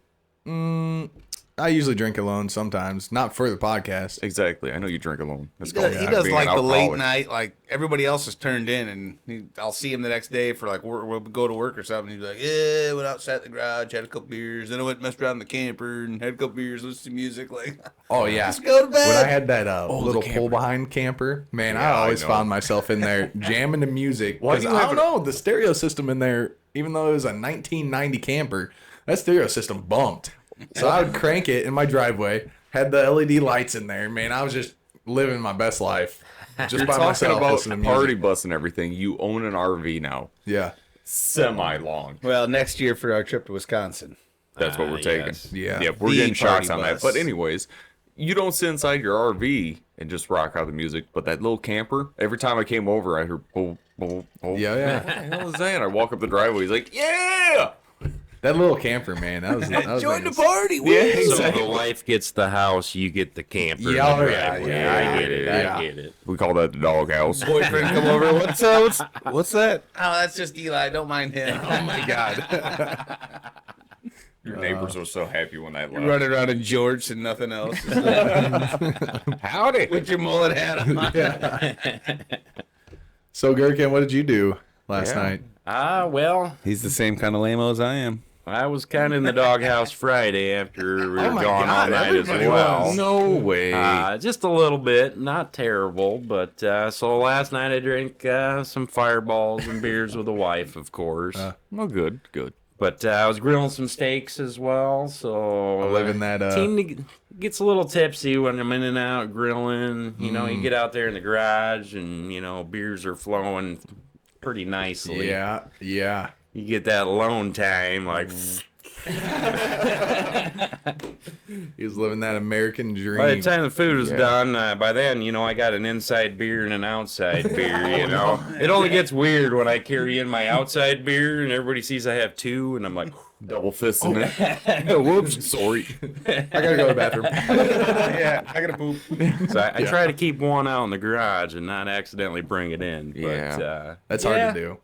I usually drink alone sometimes, not for the podcast. Exactly. I know you drink alone. That's He does being like an the late alcoholic. night, like everybody else is turned in, and I'll see him the next day for like we'll go to work or something. He's like, yeah, went outside the garage, had a couple beers, then I went and messed around in the camper and had a couple beers, listened to music. Like, Oh yeah. let's go to bed. When I had that little pull behind camper, man, I always I know. found myself in there jamming to music. Why do Because you I have don't know, the stereo system in there, even though it was a 1990 camper, that stereo system bumped. So I would crank it in my driveway, had the LED lights in there. Man, I was just living my best life. Just You're by talking myself about listening to party music. bus and everything. You own an RV now. Yeah. Semi-long. Well, next year for our trip to Wisconsin. That's what we're taking. Yes. Yeah. Yeah, we're The getting shocks party on that. bus. But anyways, you don't sit inside your RV and just rock out the music. But that little camper, every time I came over, I heard, boom, boom, boom. Yeah, yeah. What the hell is that? I walk up the driveway. He's like, yeah! That little camper, man. That was Join the nice. party. Yeah, So the wife gets the house, you get the camper. Yeah, and the yeah, driveway. yeah, I get it. yeah. I get it. We call that the doghouse. Boyfriend come over. What's that? Oh, that's just Eli. Don't mind him. Oh my God. Your neighbors were so happy when I left. Running around in jorts and nothing else. Howdy. With your mullet hat on. So, Gherkin, what did you do last Yeah. night? Well, He's the same kind of lame-o as I am. I was kind of in the doghouse Friday after we were my gone all God, night as everybody well. was. No way. Just a little bit, not terrible, but so last night I drank some fireballs and beers with the wife, of course. Well, good. But I was grilling some steaks as well, so I live in that. team gets a little tipsy when I'm in and out grilling. You know, you get out there in the garage, and beers are flowing pretty nicely. Yeah. You get that alone time, like. He was living that American dream. By the time the food was done, by then, I got an inside beer and an outside beer, It only gets weird when I carry in my outside beer and everybody sees I have two, and I'm like, Double fisting it. Whoops. Sorry. I gotta go to the bathroom. Yeah, I gotta poop. so I try to keep one out in the garage and not accidentally bring it in. But, Yeah. That's hard to do.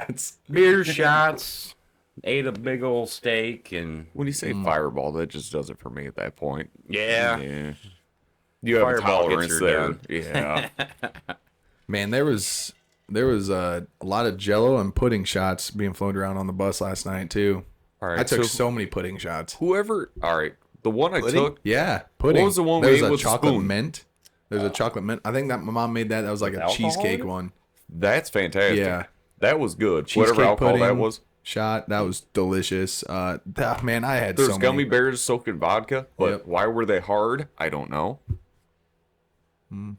It's, Beer shots, ate a big old steak, and When you say fireball, that just does it for me at that point. yeah. You have a Fireball tolerance gets her there. done. Yeah. man, there was a lot of Jello and pudding shots being floated around on the bus last night too. All right. I took so so many pudding shots. whoever. All right. The one I took. Yeah, pudding. What was the one we There's ate a with the chocolate spoon? mint. There's a chocolate mint. I think that my mom made that. That was like a alcohol in cheesecake it? one. That's fantastic. Yeah. That was good. Cheesecake Whatever alcohol that pudding. was. Shot. That was delicious. Man, I had There's so gummy many. bears soaked in vodka, but Yep. why were they hard? I don't know.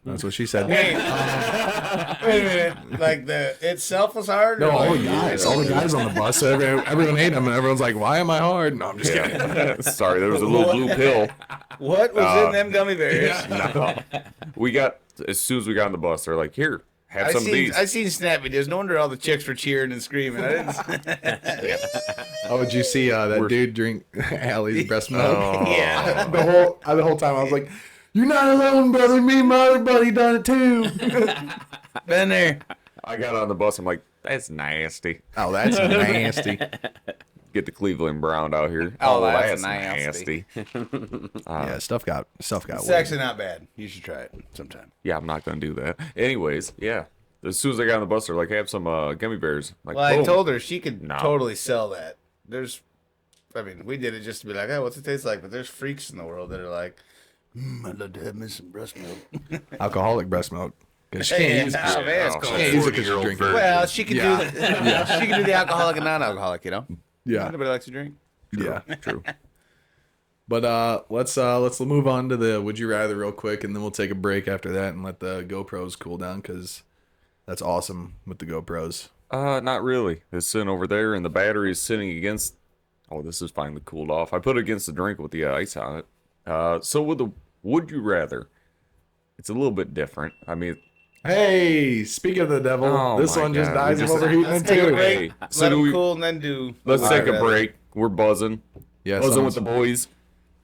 That's what she said. Wait a minute. Like the itself was hard? No, or all like- the guys, on the bus. Everyone ate them, and everyone's like, "Why am I hard?" No, I'm just kidding. Sorry, there was a little blue pill. What was in them gummy bears? No. We got, as soon as we got on the bus, they're like, here, have some of these. I seen snap videos. No wonder all the chicks were cheering and screaming. I didn't. Oh, did you see that dude drink Allie's breast milk? Yeah. The whole time I was like, "You're not alone, brother. Me and my other buddy done it too." Been there. I got on the bus, I'm like, that's nasty. Oh, that's nasty. Get the Cleveland Brown out here. Oh, that's nasty. Yeah, stuff got It's weird. actually not bad. You should try it sometime. Yeah, I'm not going to do that. Anyways, yeah. As soon as I got on the bus, they're like, have some gummy bears. Like, Well, I boom. told her she could No. totally sell that. We did it just to be like, oh, what's it taste like? But there's freaks in the world that are like, I'd love to have me some breast milk. Alcoholic breast milk. 'Cause she can't use it. Oh, man, it's Oh, cool. Can't use it because you're drinking. Well, she could Yeah. do she could do the alcoholic and non-alcoholic. Yeah, Nobody likes to drink. yeah. True. But let's move on to the would you rather real quick, and then we'll take a break after that and let the GoPros cool down because that's awesome with the GoPros. Not really. It's sitting over there, and the battery is sitting against. Oh, this is finally cooled off. I put it against the drink with the ice on it. So with the would you rather, it's a little bit different. I mean, Hey, speak of the devil, Oh this my one just God, dies we of just- overheating Let's it take a too. break. Hey, Let so do them we- cool and then do. let's Would take you a rather. break. We're buzzing. Yeah, Buzzing with the boys.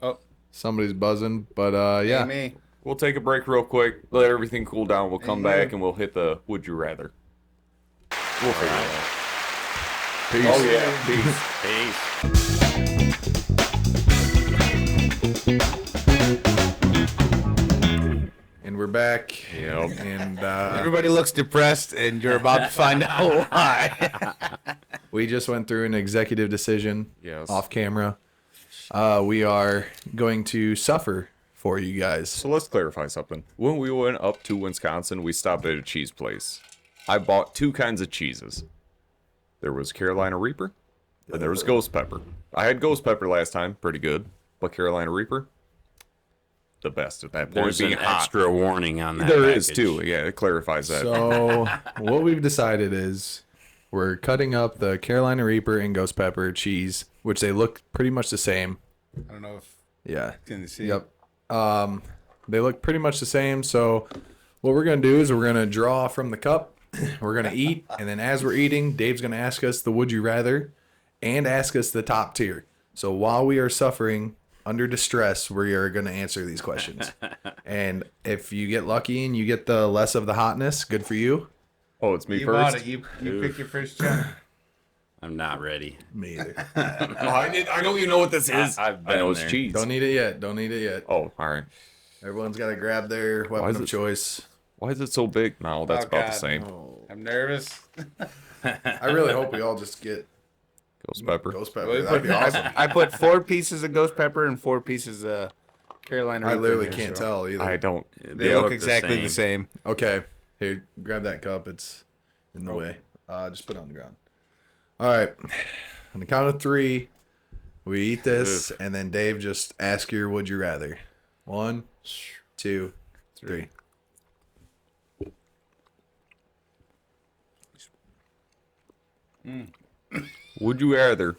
Oh, somebody's buzzing, but yeah. me. We'll take a break real quick. Let everything cool down. We'll come Yeah. back and we'll hit the would you rather. We'll figure it out. Peace. Oh yeah. Peace. Peace. And we're back. Yep. And Everybody looks depressed, and you're about to find out why. we just went through an executive decision Yes. off camera. We are going to suffer for you guys. So let's clarify something. When we went up to Wisconsin, we stopped at a cheese place. I bought two kinds of cheeses. There was Carolina Reaper, and there was Ghost Pepper. I had Ghost Pepper last time, pretty good. But Carolina Reaper, the best at that point. There's an being hot. extra warning on that. There is package. too. Yeah, it clarifies that. So what we've decided is we're cutting up the Carolina Reaper and Ghost Pepper cheese, which they look pretty much the same. I don't know if Yeah. can you see. Yep. They look pretty much the same. So what we're gonna do is we're gonna draw from the cup. We're gonna eat, and then as we're eating, Dave's gonna ask us the would you rather, and ask us the top tier. So while we are suffering under distress, we are gonna answer these questions. And if you get lucky and you get the less of the hotness, good for you. Oh, it's me You bought first. it. You pick your first chunk. I'm not ready. Me either. I know you know what this is. I've I know been it's there. cheese. Don't eat it yet. Don't eat it yet. Oh, all right. Everyone's got to grab their weapon of it- choice. Why is it so big? No, that's Oh, about God. the same. I'm nervous. I really hope we all just get Ghost pepper. ghost pepper. That'd be awesome. I put 4 pieces of ghost pepper and 4 pieces of Carolina I Reaper literally in here, can't so tell either. I don't. They look exactly the same. Okay, here, grab that cup. It's in the way. Just put it on the ground. All right. On the count of 3, we eat this, and then Dave just ask your would you rather. 1, 2, 3. Would you rather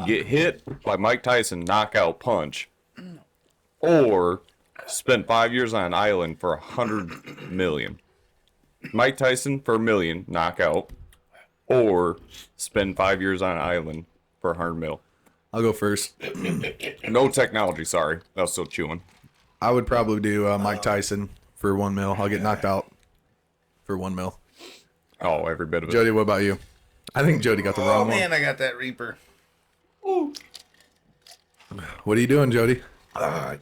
get hit by Mike Tyson knockout punch, or spend 5 years on an island for 100 million? Mike Tyson for $1 million knockout, or spend 5 years on an island for 100 mil. I'll go first. No technology. Sorry, I was still chewing. I would probably do Mike Tyson for 1 mil. I'll get knocked out for 1 mil. Oh, every bit of it. Jody, what about you? I think Jody got the Oh wrong man, I got that Reaper. one. What are you doing, Jody? I'm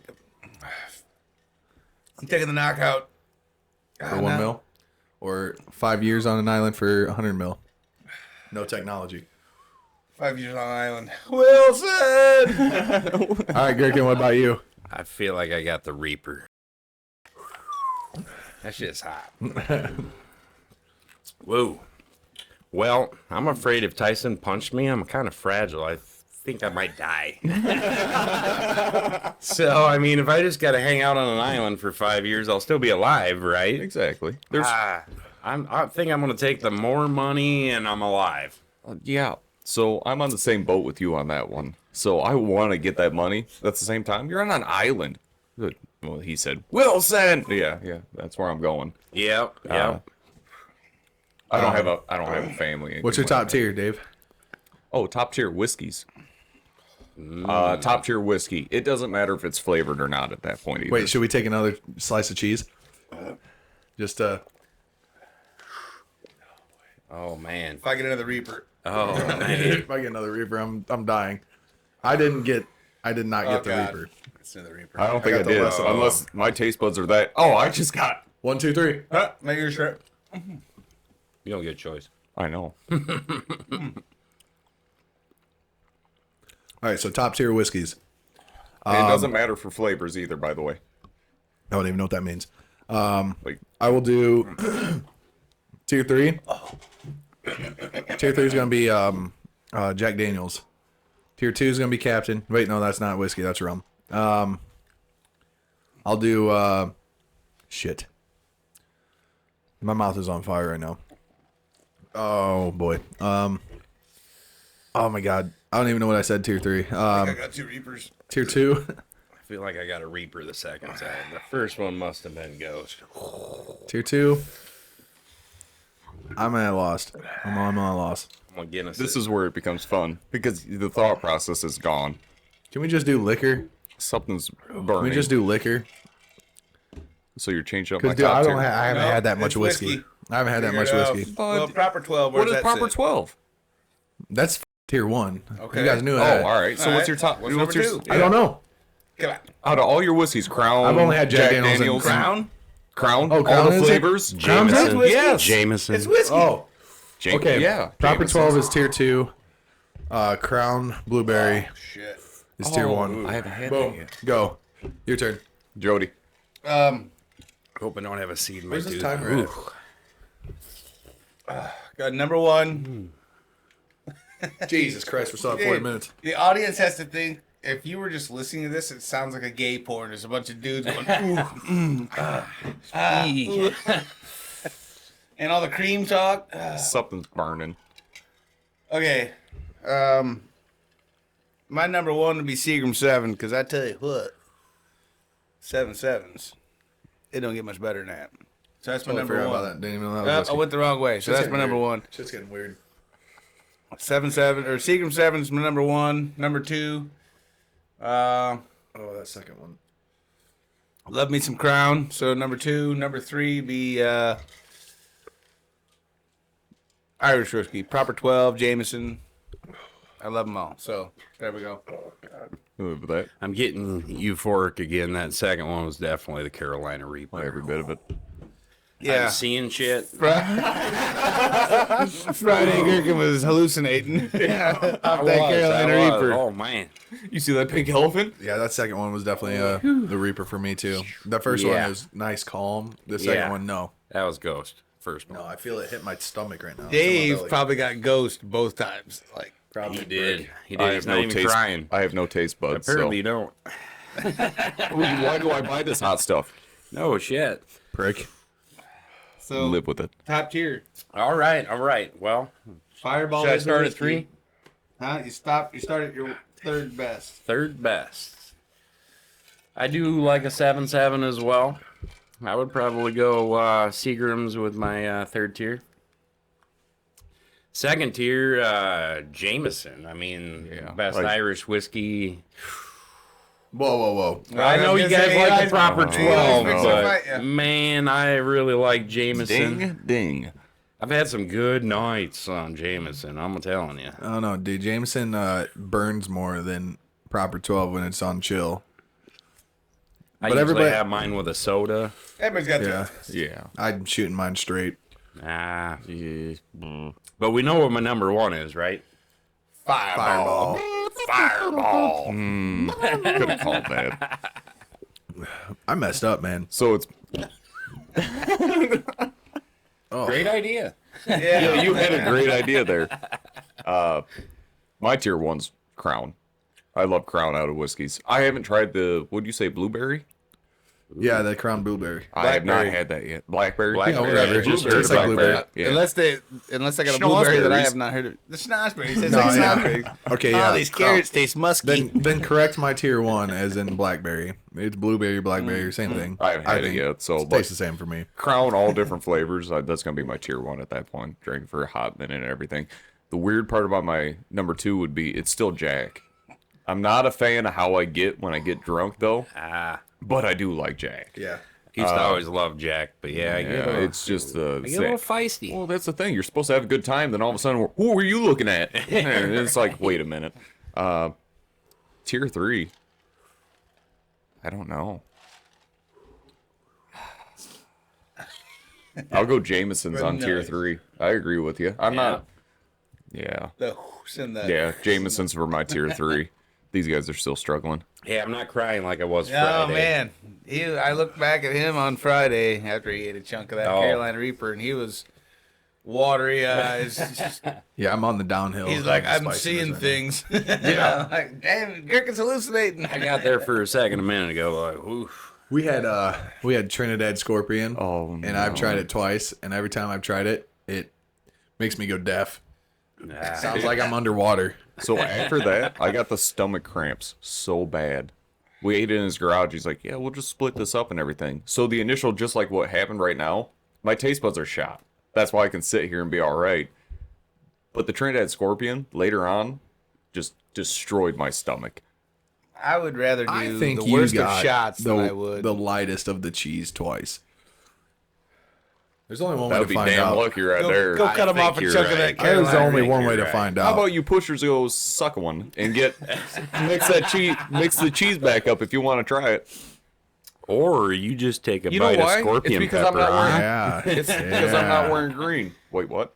taking the knockout. For 1 mil? Or 5 years on an island for 100 mil? No technology. 5 years on an island. Wilson. All right, Gherkin, what about you? I feel like I got the Reaper. That shit's hot. Whoa. Well, I'm afraid if Tyson punched me, I'm kind of fragile. I think I might die. So, I mean, if I just got to hang out on an island for 5 years, I'll still be alive, right? Exactly. There's I think I'm going to take the more money and I'm alive. yeah. So I'm on the same boat with you on that one. So I want to get that money. At the same time, you're on an island. Good. Well, he said Wilson. Yeah. That's where I'm going. Yep. I don't have a family. What's your top tier, Dave? Oh, top tier whiskeys. Top tier whiskey. It doesn't matter if it's flavored or not at that point either. Wait, should we take another slice of cheese? Just Oh, man. If I get another Reaper. Oh, man. if I get another Reaper, I'm dying. I did not get the God. Reaper. It's another Reaper. I don't think got I the did, lesson. unless my taste buds are that. Oh, I just got. 1, 2, 3. Make your sure. You don't get a choice. I know. All right, so top tier whiskeys. It doesn't matter for flavors either, by the way. I don't even know what that means. Like, I will do tier 3. Tier 3 is going to be Jack Daniels. Tier 2 is going to be Captain. Wait, no, that's not whiskey. That's rum. I'll do shit. My mouth is on fire right now. Oh boy. Oh my god. I don't even know what I said. Tier 3. I got 2 Reapers. Tier 2. I feel like I got a Reaper the second time. The first one must have been Ghost. Tier 2. I'm at a loss. I'm at a loss. I'm gonna Guinness this it. is where it becomes fun because the thought process is gone. Can we just do liquor? Something's Can burning. we just do liquor? So you're changing up my Because dude, top tier. I haven't had that much it's whiskey. whiskey. I haven't had that Figure much it out. whiskey. Well, proper 12. What Where's is that proper sit? 12? That's tier 1. Okay. You guys knew Oh, that. all right. So All what's right. your top? What's what's number your? 2? I don't know. Come on. Out of all your whiskeys, Crown. I've only had Jack Daniels and Crown? Crown. Oh, Crown all the is it? flavors. Crown's That's it? whiskey. Yes. Jameson. It's whiskey. Oh, okay. Yeah. Proper Jameson's. 12 is tier 2. Crown Blueberry Shit. is tier 1. I haven't had that Boom. yet. Go. Your turn. Jody. Hope I don't have a seed in my Where's this tooth. timer at? Got number 1. Jesus Christ, we're still at 40 minutes. The audience has to think, if you were just listening to this, it sounds like a gay porn. There's a bunch of dudes going, ooh, ooh. And all the cream talk. Something's burning. Okay. My number 1 would be Seagram 7, because I tell you what, 7 sevens, it don't get much better than that. So that's my Totally number forgot 1. about that. Didn't even know that was I whiskey. went the wrong way, so that's my number 1. Shit's getting weird. 7 or Seagram 7 is my number 1. Number 2, Oh, that second one. love me some Crown. So number 2, number 3 be Irish whiskey, proper 12, Jameson. I love them all. So there we go. Live with that. I'm getting euphoric again. That second one was definitely the Carolina Reaper. Every bit of it. Yeah. I'm seeing shit. Friday Gherkin was hallucinating. Off that Carolina Reaper. Oh man. You see that pink elephant? Yeah, that second one was definitely the Reaper for me too. The first one was nice, calm. The second one, no. That was Ghost. First one. No, I feel it hit my stomach right now. Dave probably got ghost both times. Like probably He did. He I did. have He's no not even taste. crying. I have no taste buds. Apparently you don't. Why do I buy this hot stuff? No shit. prick. so. Live with it. Top tier. All right. Well, Fireball. should I is the start at whiskey. 3? Huh? You stop. You start at your third best. Third best. I do like a 7-7 as well. I would probably go Seagram's with my third tier. Second tier, Jameson. I mean, best like- Irish whiskey. Whoa. I know you guys like the proper 12, fix but a fight, yeah. man, I really like Jameson. Ding. I've had some good nights on Jameson, I'm telling you. I don't know, dude. Jameson burns more than proper 12 when it's on chill. I But usually everybody- have mine with a soda. Everybody's got Yeah, Yeah. I'm shooting mine straight. Ah, but we know what my number 1 is, right? Fireball. Fireball. Could have called that. I messed up, man. So it's Great idea. Yeah. you had a great idea there. My tier 1's Crown. I love Crown out of whiskeys. I haven't tried the, what'd you say, blueberry? Yeah, the Crown Blueberry. I have not Blackberry. had that yet. Blackberry? Blackberry. whatever. Yeah, just Tastes like blueberry. Yeah. Unless they got a blueberry that I Schnozberries. have not heard of. The schnozberries. It tastes No, like yeah. schnozberries. Okay, yeah. Oh, these carrots taste musky. Then correct my tier 1 as in blackberry. It's blueberry, blackberry, same thing. I haven't had it think yet, so it tastes the same for me. Crown, all different flavors. That's gonna be my tier 1 at that point. Drink for a hot minute and everything. The weird part about my number 2 would be it's still Jack. I'm not a fan of how I get when I get drunk though, but I do like Jack. Yeah. Used to always love Jack, but yeah, I get, It's just I get a little feisty. well, that's the thing. You're supposed to have a good time. Then all of a sudden, who are you looking at? And it's like, wait a minute. Tier 3. I don't know. I'll go Jameson's on tier Nice. 3. I agree with you. I'm not. Yeah. The whoosh and the. Yeah. Jameson's for my tier 3. These guys are still struggling. Yeah, I'm not crying like I was Oh Friday. man, I looked back at him on Friday after he ate a chunk of that Oh. Carolina Reaper, and he was watery eyes. Yeah, I'm on the downhill. He's of like, the I'm spiciness seeing right things. Yeah, like damn, Gherkin's hallucinating. I got there for a second a minute ago, like, oof. now. We had Trinidad Scorpion. Oh, and I've tried it twice, and every time I've tried it, it makes me go deaf. Sounds like I'm underwater. So after that, I got the stomach cramps so bad. We ate in his garage. He's like, yeah, we'll just split this up and everything. So the initial, just like what happened right now, my taste buds are shot. That's why I can sit here and be all right. But the Trinidad Scorpion, later on, just destroyed my stomach. I would rather do I think the you worst got of shots than I would. the lightest of the cheese twice. There's only one That way would to be find damn out. lucky right Go, there. go cut him think off a you're chunk of right. that There's Carolina. only think one you're way to right. find How out. about you pushers go suck one and mix the cheese back up if you want to try it. Or you just take a You know bite why? of scorpion It's because I'm pepper, not wearing- Yeah, It's because I'm not wearing green. Wait, what?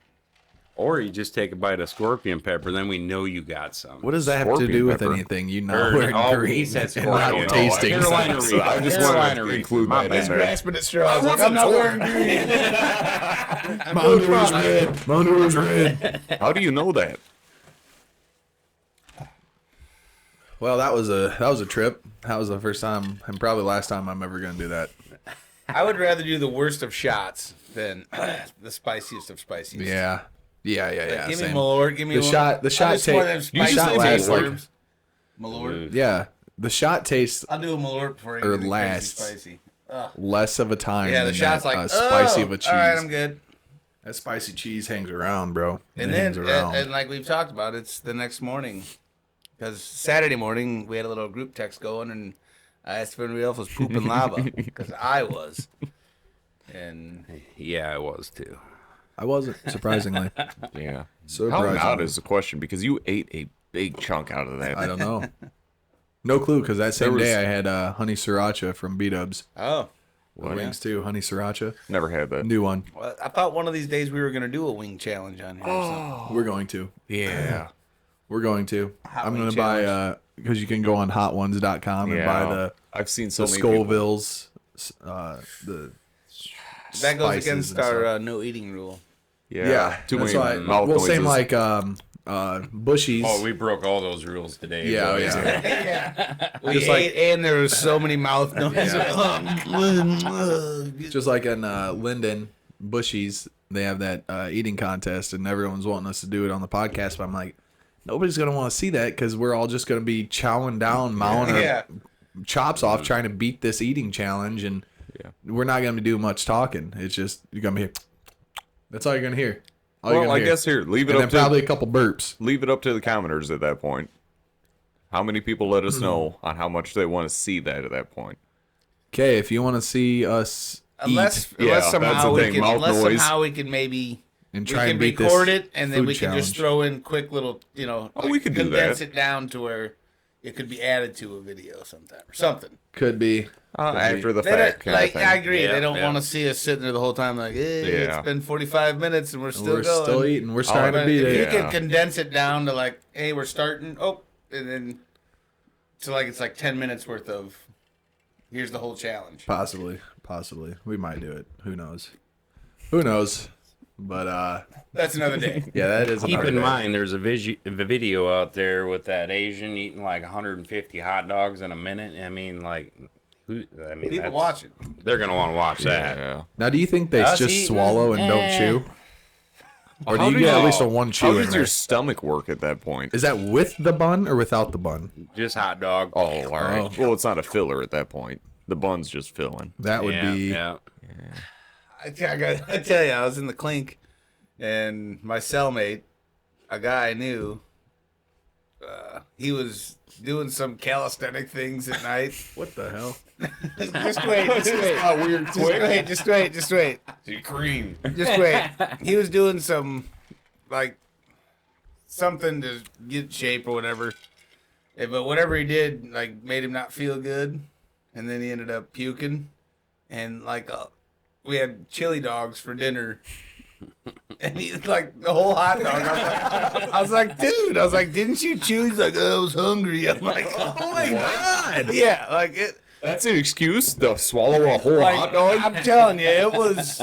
or you just take a bite of scorpion pepper, then we know you got some. What does that have to Scorpion do with pepper. anything? You know, Or- wearing oh, green he said and not scorpion. tasting. Carolina So Reaper. I just Carolina wanted to Reaper. include My that bad. in there. Grasping at straws. Like, I'm not wearing green. My underwear's red. My underwear's red. How do you know that? Well, that was a trip. That was the first time and probably last time I'm ever gonna do that. I would rather do the worst of shots than the spiciest of spiciest. Yeah. Give me Same. Malort. Give me The one. shot- the shot I'll just one of take- them you spicy shot lasts like- worms. Malort. Yeah, the shot tastes I'll do a Malort before I Or get the lasts. crazy spicy. less of a time. Yeah, the than shot's that, like spicy oh, of a cheese. all right, I'm good. That spicy cheese hangs around, bro. And It then, hangs around. and like we've talked about, it's the next morning. Because Saturday morning, we had a little group text going, and I asked if anybody else was pooping lava. Because I was. And Yeah, I was too. I wasn't, surprisingly. Yeah. Surprisingly. How not is the question because you ate a big chunk out of that. I don't know. No clue, because that same was- day I had honey sriracha from B-Dubs. Oh. Wings too, honey sriracha. Never had that. New one. Well, I thought one of these days we were going to do a wing challenge on here. We're going to. Yeah. We're going to. I'm wing going to buy, because you can go on hotones.com and buy the I've seen so many Scovilles, the That goes spices against and stuff. our no eating rule. people. Yeah, Too that's many why. mouth Well, noises. same like Bushies. Oh, we broke all those rules today. Yeah, boys. We Just ate, and there was so many mouth noises. Just like in Linden, Bushies, they have that eating contest, and everyone's wanting us to do it on the podcast. But I'm like, nobody's gonna want to see that because we're all just gonna be chowing down, mowing our chops off, trying to beat this eating challenge, and we're not gonna do much talking. It's just you're gonna hear. That's all you're gonna hear. All you're Well, gonna I hear. guess here, leave it and up then to probably a couple burps. leave it up to the commenters at that point. How many people let us know on how much they want to see that at that point? Okay, if you want to see us Unless, eat Yeah, that's somehow the we thing, can, mouth unless noise. somehow we can maybe and we try can and beat record this it, and then food we can just challenge. throw in quick little, we could do condense that. it down to where it could be added to a video sometime or something. Could be. After the They fact, don't, kind of like thing. I agree, Yeah, they don't yeah. want to see us sitting there the whole time like, Yeah. it's been 45 minutes and we're still We're going. still eating. We're trying to But beat if you it. can condense it down to like, hey, we're starting, and then to like it's like 10 minutes worth of here's the whole challenge. Possibly. We might do it. Who knows? But That's another day. yeah, that is. Keep another in day. mind, there's a video out there with that Asian eating like 150 hot dogs in a minute. I mean, like, People that's- watch it. They're gonna want to watch that. Yeah. Now, do you think they Us just eating? swallow and don't chew, or do How you do get at you- least a one How chew in does there? your stomach work at that point? Is that with the bun or without the bun? Just hot dog. Oh, all right. Oh. Well, it's not a filler at that point. The bun's just filling. That would be. Yeah. I tell you, I was in the clink, and my cellmate, a guy I knew, he was doing some calisthenic things at night. What the hell? Just wait. Just wait. Cream. Just wait. He was doing some, like, something to get in shape or whatever. But whatever he did, like, made him not feel good. And then he ended up puking. And, like, we had chili dogs for dinner. And he's like, the whole hot dog. I was like, dude. I was like, didn't you chew? He's like, I was hungry. I'm like, oh my God. Yeah, like, it. That's an excuse to swallow a whole Like, hot dog? I'm telling you, it was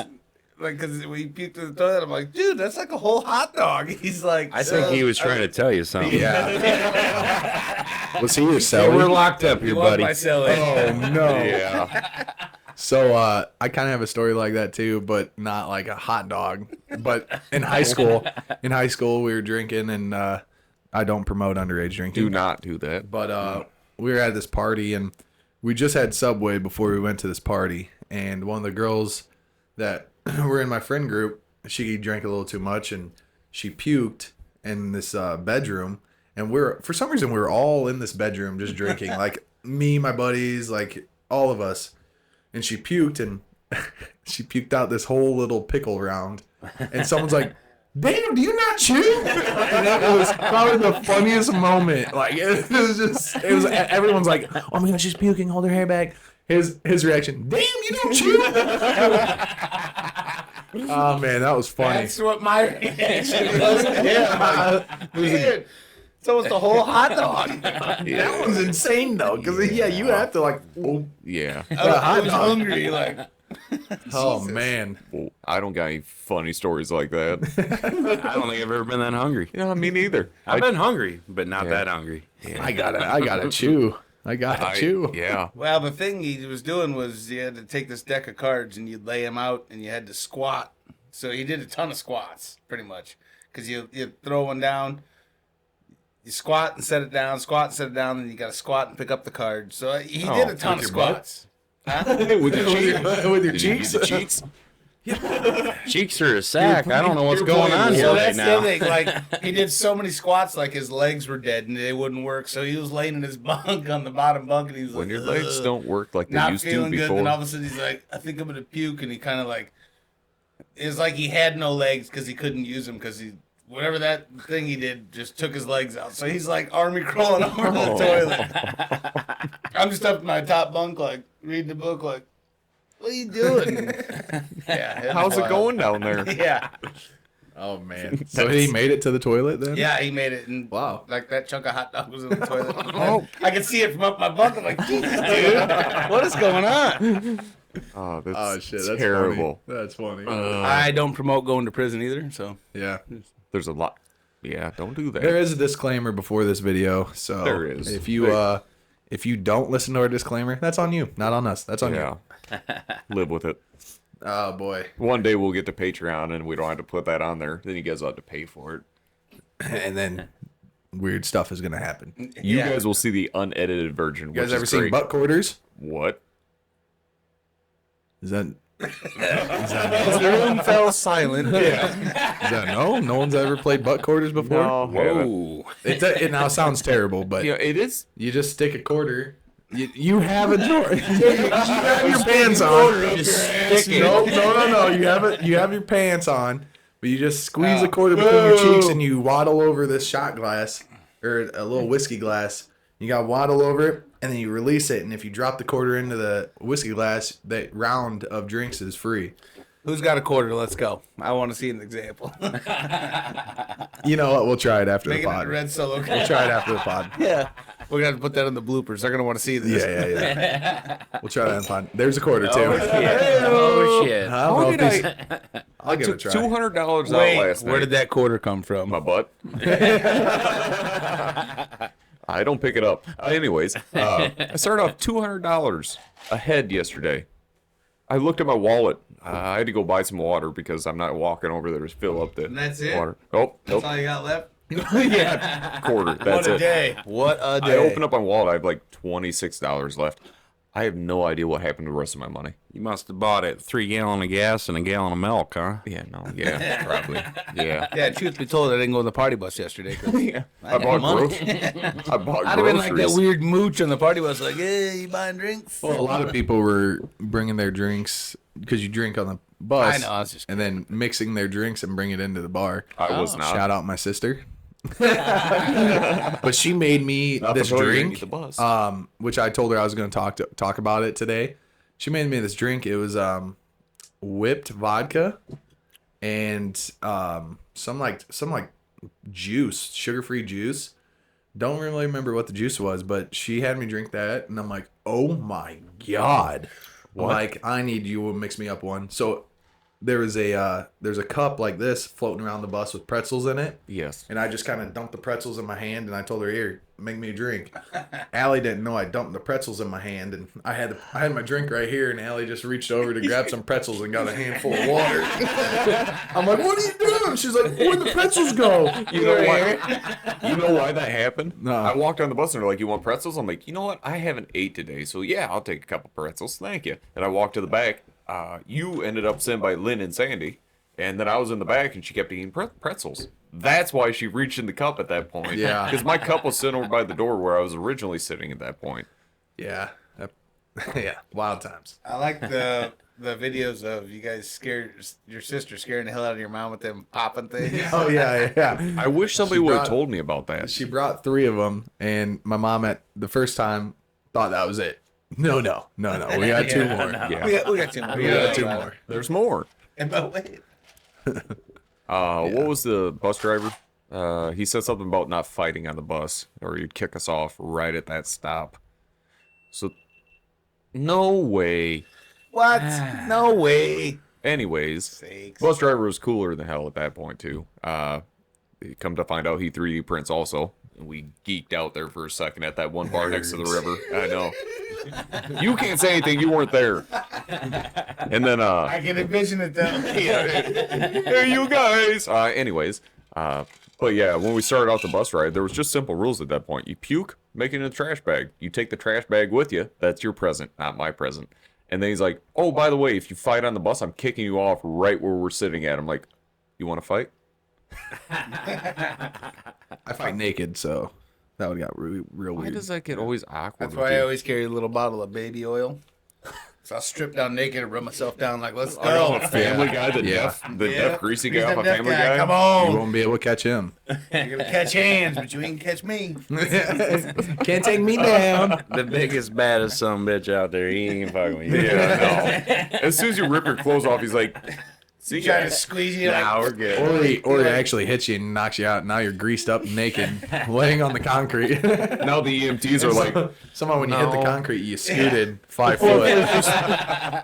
like because we puked in the toilet. I'm like, dude, that's like a whole hot dog. He's like, I think he was trying to tell you something. Yeah. Was he your So we're cellmate? locked up here, buddy. Myself. Oh no. Yeah. So I kind of have a story like that too, but not like a hot dog. But in high school, we were drinking, and I don't promote underage drinking. Do not do that. But we were at this party, and we just had Subway before we went to this party. And one of the girls that were in my friend group, she drank a little too much, and she puked in this bedroom. And for some reason, we were all in this bedroom just drinking, like me, my buddies, like all of us. And she puked, and she puked out this whole little pickle round. And someone's like, damn, do you not chew? And it was probably the funniest moment. Like, it was everyone's like, oh my God, she's puking, hold her hair back. His reaction, damn, you don't chew? Oh man, that was funny. That's what my reaction was. Yeah, dude, it's almost a whole hot dog. That was insane though, because you have to like, oh, Yeah. I was hungry, like. oh man. Well, I don't got any funny stories like that. I don't think I've ever been that hungry. Yeah, me neither. I've been hungry, but not that hungry. I gotta chew. I gotta chew. Yeah. Well, the thing he was doing was you had to take this deck of cards and you'd lay them out and you had to squat. So he did a ton of squats, pretty much, because you throw one down, you squat and set it down, squat and set it down, then you got to squat and pick up the card. So he did a ton of with your butt? squats. Huh? With your cheeks. With your Did you use cheeks. the cheeks? Cheeks are a sack. I don't know what's going on here So right that's the now. other thing. Like he did so many squats, like his legs were dead and they wouldn't work. So he was laying in his bunk on the bottom bunk, and he was When like, your legs "Ugh." don't work like they Not used to feeling good. before. Then all of a sudden he's like, I think I'm gonna puke, and he kind of like It's like he had no legs because he couldn't use them because whatever that thing he did just took his legs out. So he's like army crawling over the toilet. I'm just up in my top bunk, like reading the book, like, what are you doing? Yeah. How's it going down there? Yeah. Oh man. So he made it to the toilet then? Yeah, he made it. And Wow. like that chunk of hot dog was in the toilet. I could see it from up my bunk. I'm like, Jesus, dude, what is going on? Oh, that's Oh shit, that's terrible. Funny. That's funny. I don't promote going to prison either, so. Yeah. There's a lot. Yeah, don't do that. There is a disclaimer before this video, so There is. if you don't listen to our disclaimer, that's on you, not on us. That's on Yeah. Live with it. you. Oh boy. One day we'll get to Patreon and we don't have to put that on there. Then you guys will have to pay for it. And then weird stuff is gonna happen. You Yeah. guys will see the unedited version. You guys which ever is seen great. butt quarters? What? Is that The room fell silent. Yeah. is that no? No one's ever played butt quarters before. Whoa. It now sounds terrible, but Yeah, it is. you just stick a quarter. You have a drawer. You have your pants on. Just stick it. No. You have your pants on, but you just squeeze a quarter between your cheeks and you waddle over this shot glass or a little whiskey glass. You got to waddle over it and then you release it. And if you drop the quarter into the whiskey glass, that round of drinks is free. Who's got a quarter? Let's go. I want to see an example. You know what? We'll try it after the Making it pod. red solo. We'll try it after the pod. Yeah. We're going to put that in the bloopers. They're going to want to see this. Yeah. We'll try that on the pod. There's a quarter too. Oh shit. I don't know if these- I I'll give it a took try. $200 out Wait, last night. where did that quarter come from? My butt. I don't pick it up. Anyways, I started off $200 ahead yesterday. I looked at my wallet. I had to go buy some water because I'm not walking over there to fill up the And that's it? water. Oh, That's nope. all you got left? Yeah, quarter. That's What a it. day. What a day. I open up my wallet. I have like $26 left. I have no idea what happened to the rest of my money. You must have bought it 3 gallons of gas and a gallon of milk, huh? Yeah, no, yeah, probably. Yeah. Yeah, truth be told, I didn't go on the party bus yesterday. I bought money. I bought I'd have been like that groceries. weird mooch on the party bus, like, hey, you buying drinks? Well, a lot of people were bringing their drinks because you drink on the bus. I know, I was just and then mixing their drinks and bring it into the bar. I was not. Shout out my sister. But she made me Not this before you drink, eat the bus. which I told her I was going to talk about it today. She made me this drink. It was whipped vodka and some like juice, sugar-free juice. Don't really remember what the juice was, but she had me drink that, and I'm like, oh my god! Like, I need you to mix me up one. So there's a cup like this floating around the bus with pretzels in it. Yes. And I just kind of dumped the pretzels in my hand, and I told her, "Here, make me a drink." Allie didn't know I dumped the pretzels in my hand, and I had my drink right here, and Allie just reached over to grab some pretzels and got a handful of water. I'm like, "What are you doing?" She's like, "Where'd the pretzels go?" You know why? You know why that happened? No. I walked on the bus and they're like, "You want pretzels?" I'm like, "You know what? I haven't ate today, so yeah, I'll take a couple pretzels. Thank you." And I walked to the back. You ended up sitting by Lynn and Sandy, and then I was in the back, and she kept eating pretzels. That's why she reached in the cup at that point. Yeah. Because my cup was sitting over by the door where I was originally sitting at that point. Yeah, yeah, wild times. I like the videos of you guys your sister scaring the hell out of your mom with them popping things. Oh yeah. I wish somebody She would have brought- told me about that. She brought 3 of them, and my mom at the first time thought that was it. No. We got 2 more. Yeah. We got 2 more. We got 2 more. There's more. But wait. What was the bus driver? He said something about not fighting on the bus, or he'd kick us off right at that stop. So, no way. What? No way. Anyways, Sakes. bus driver was cooler than hell at that point too. Come to find out, he 3D prints also. And we geeked out there for a second at that one bar next to the river. I know. You can't say anything. You weren't there. And then, I can envision it though. hey, you guys. Anyways, but yeah, when we started out the bus ride, there was just simple rules at that point. You puke, make it in a trash bag. You take the trash bag with you. That's your present, not my present. And then he's like, "Oh, by the way, if you fight on the bus, I'm kicking you off right where we're sitting at." I'm like, "You want to fight?" I fight naked, so that would got real Why weird. does that get always awkward? That's with why I you? always carry a little bottle of baby oil. So I stripped down naked and rub myself down like, let's Oh, go. the Family Guy, the Yeah. deaf greasy guy He's off the of deaf Family guy. Guy. Come You on. won't be able to catch him. You're going to catch hands, but you ain't catch me. Can't take me down. The biggest, baddest son of a bitch out there. He ain't fucking with you. Yeah, no. As soon as you rip your clothes off, he's like, see, Trying to guys. squeeze you Nah, like, we're good. Or he actually hits you and knocks you out. Now you're greased up, naked, laying on the concrete. Now the EMTs are like, Somehow when you hit the No. concrete, you scooted 5 foot.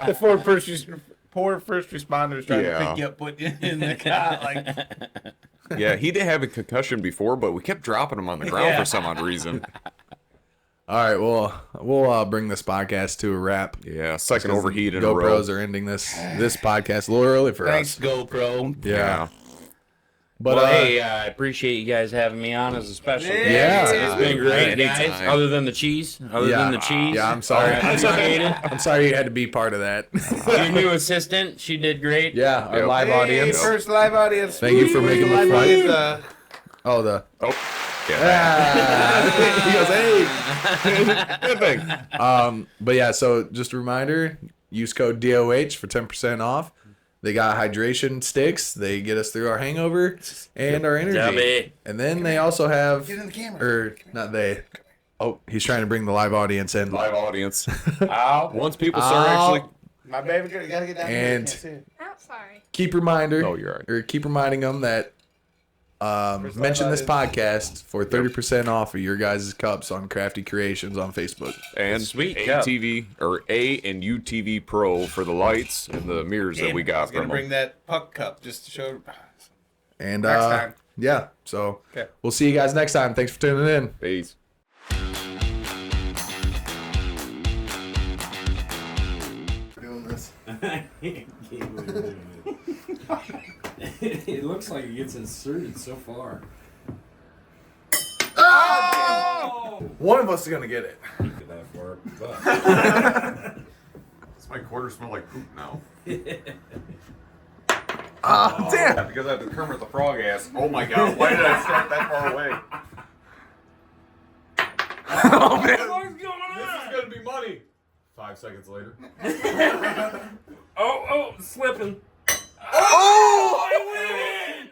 the poor first responders trying Yeah. to pick you up, put you in the car. Like, yeah, he did have a concussion before, but we kept dropping him on the ground Yeah. for some odd reason. All right, well, we'll bring this podcast to a wrap. Yeah, second overheat in a row. GoPros are ending this podcast a little early for thanks, us. GoPro. Yeah. But Well, hey, I appreciate you guys having me on as a special guest. Yeah. It's been great, guys. Anytime. Other than the cheese. Yeah, I'm sorry. I'm sorry. I'm sorry you had to be part of that. Your new assistant, she did great. Yeah, our Yep. live Hey, audience. first live audience. Thank you for making the Live flight. audience, Oh, the. Oh, yeah. He goes, hey. Good thing. But yeah, so just a reminder, use code DOH for 10% off. They got hydration sticks. They get us through our hangover and our energy. DUBBY. And then they also have, Get in the camera. or not they. Oh, he's trying to bring the live audience in. Live audience. Ow. Once people start actually. My baby girl, you gotta get down here. And- I can't see it. Oh, sorry. Keep reminding them that mention this podcast for 30% off of your guys' cups on Crafty Creations on Facebook. And Sweet cup. ATV or A and UTV Pro for the lights and the mirrors that we I got was gonna from bring them. that puck cup just to show. And Next time. yeah, so Okay. we'll see you guys next time. Thanks for tuning in. Peace. Doing this. It looks like it gets inserted so far. One of us is gonna get it. Look that far, but Does my quarter smell like poop now? Ah, damn! Because I have the Kermit the Frog ass. Oh my god, why did I start that far away? Oh man! what's going on? This is gonna be money. 5 seconds later. Oh, slipping. Oh! I win!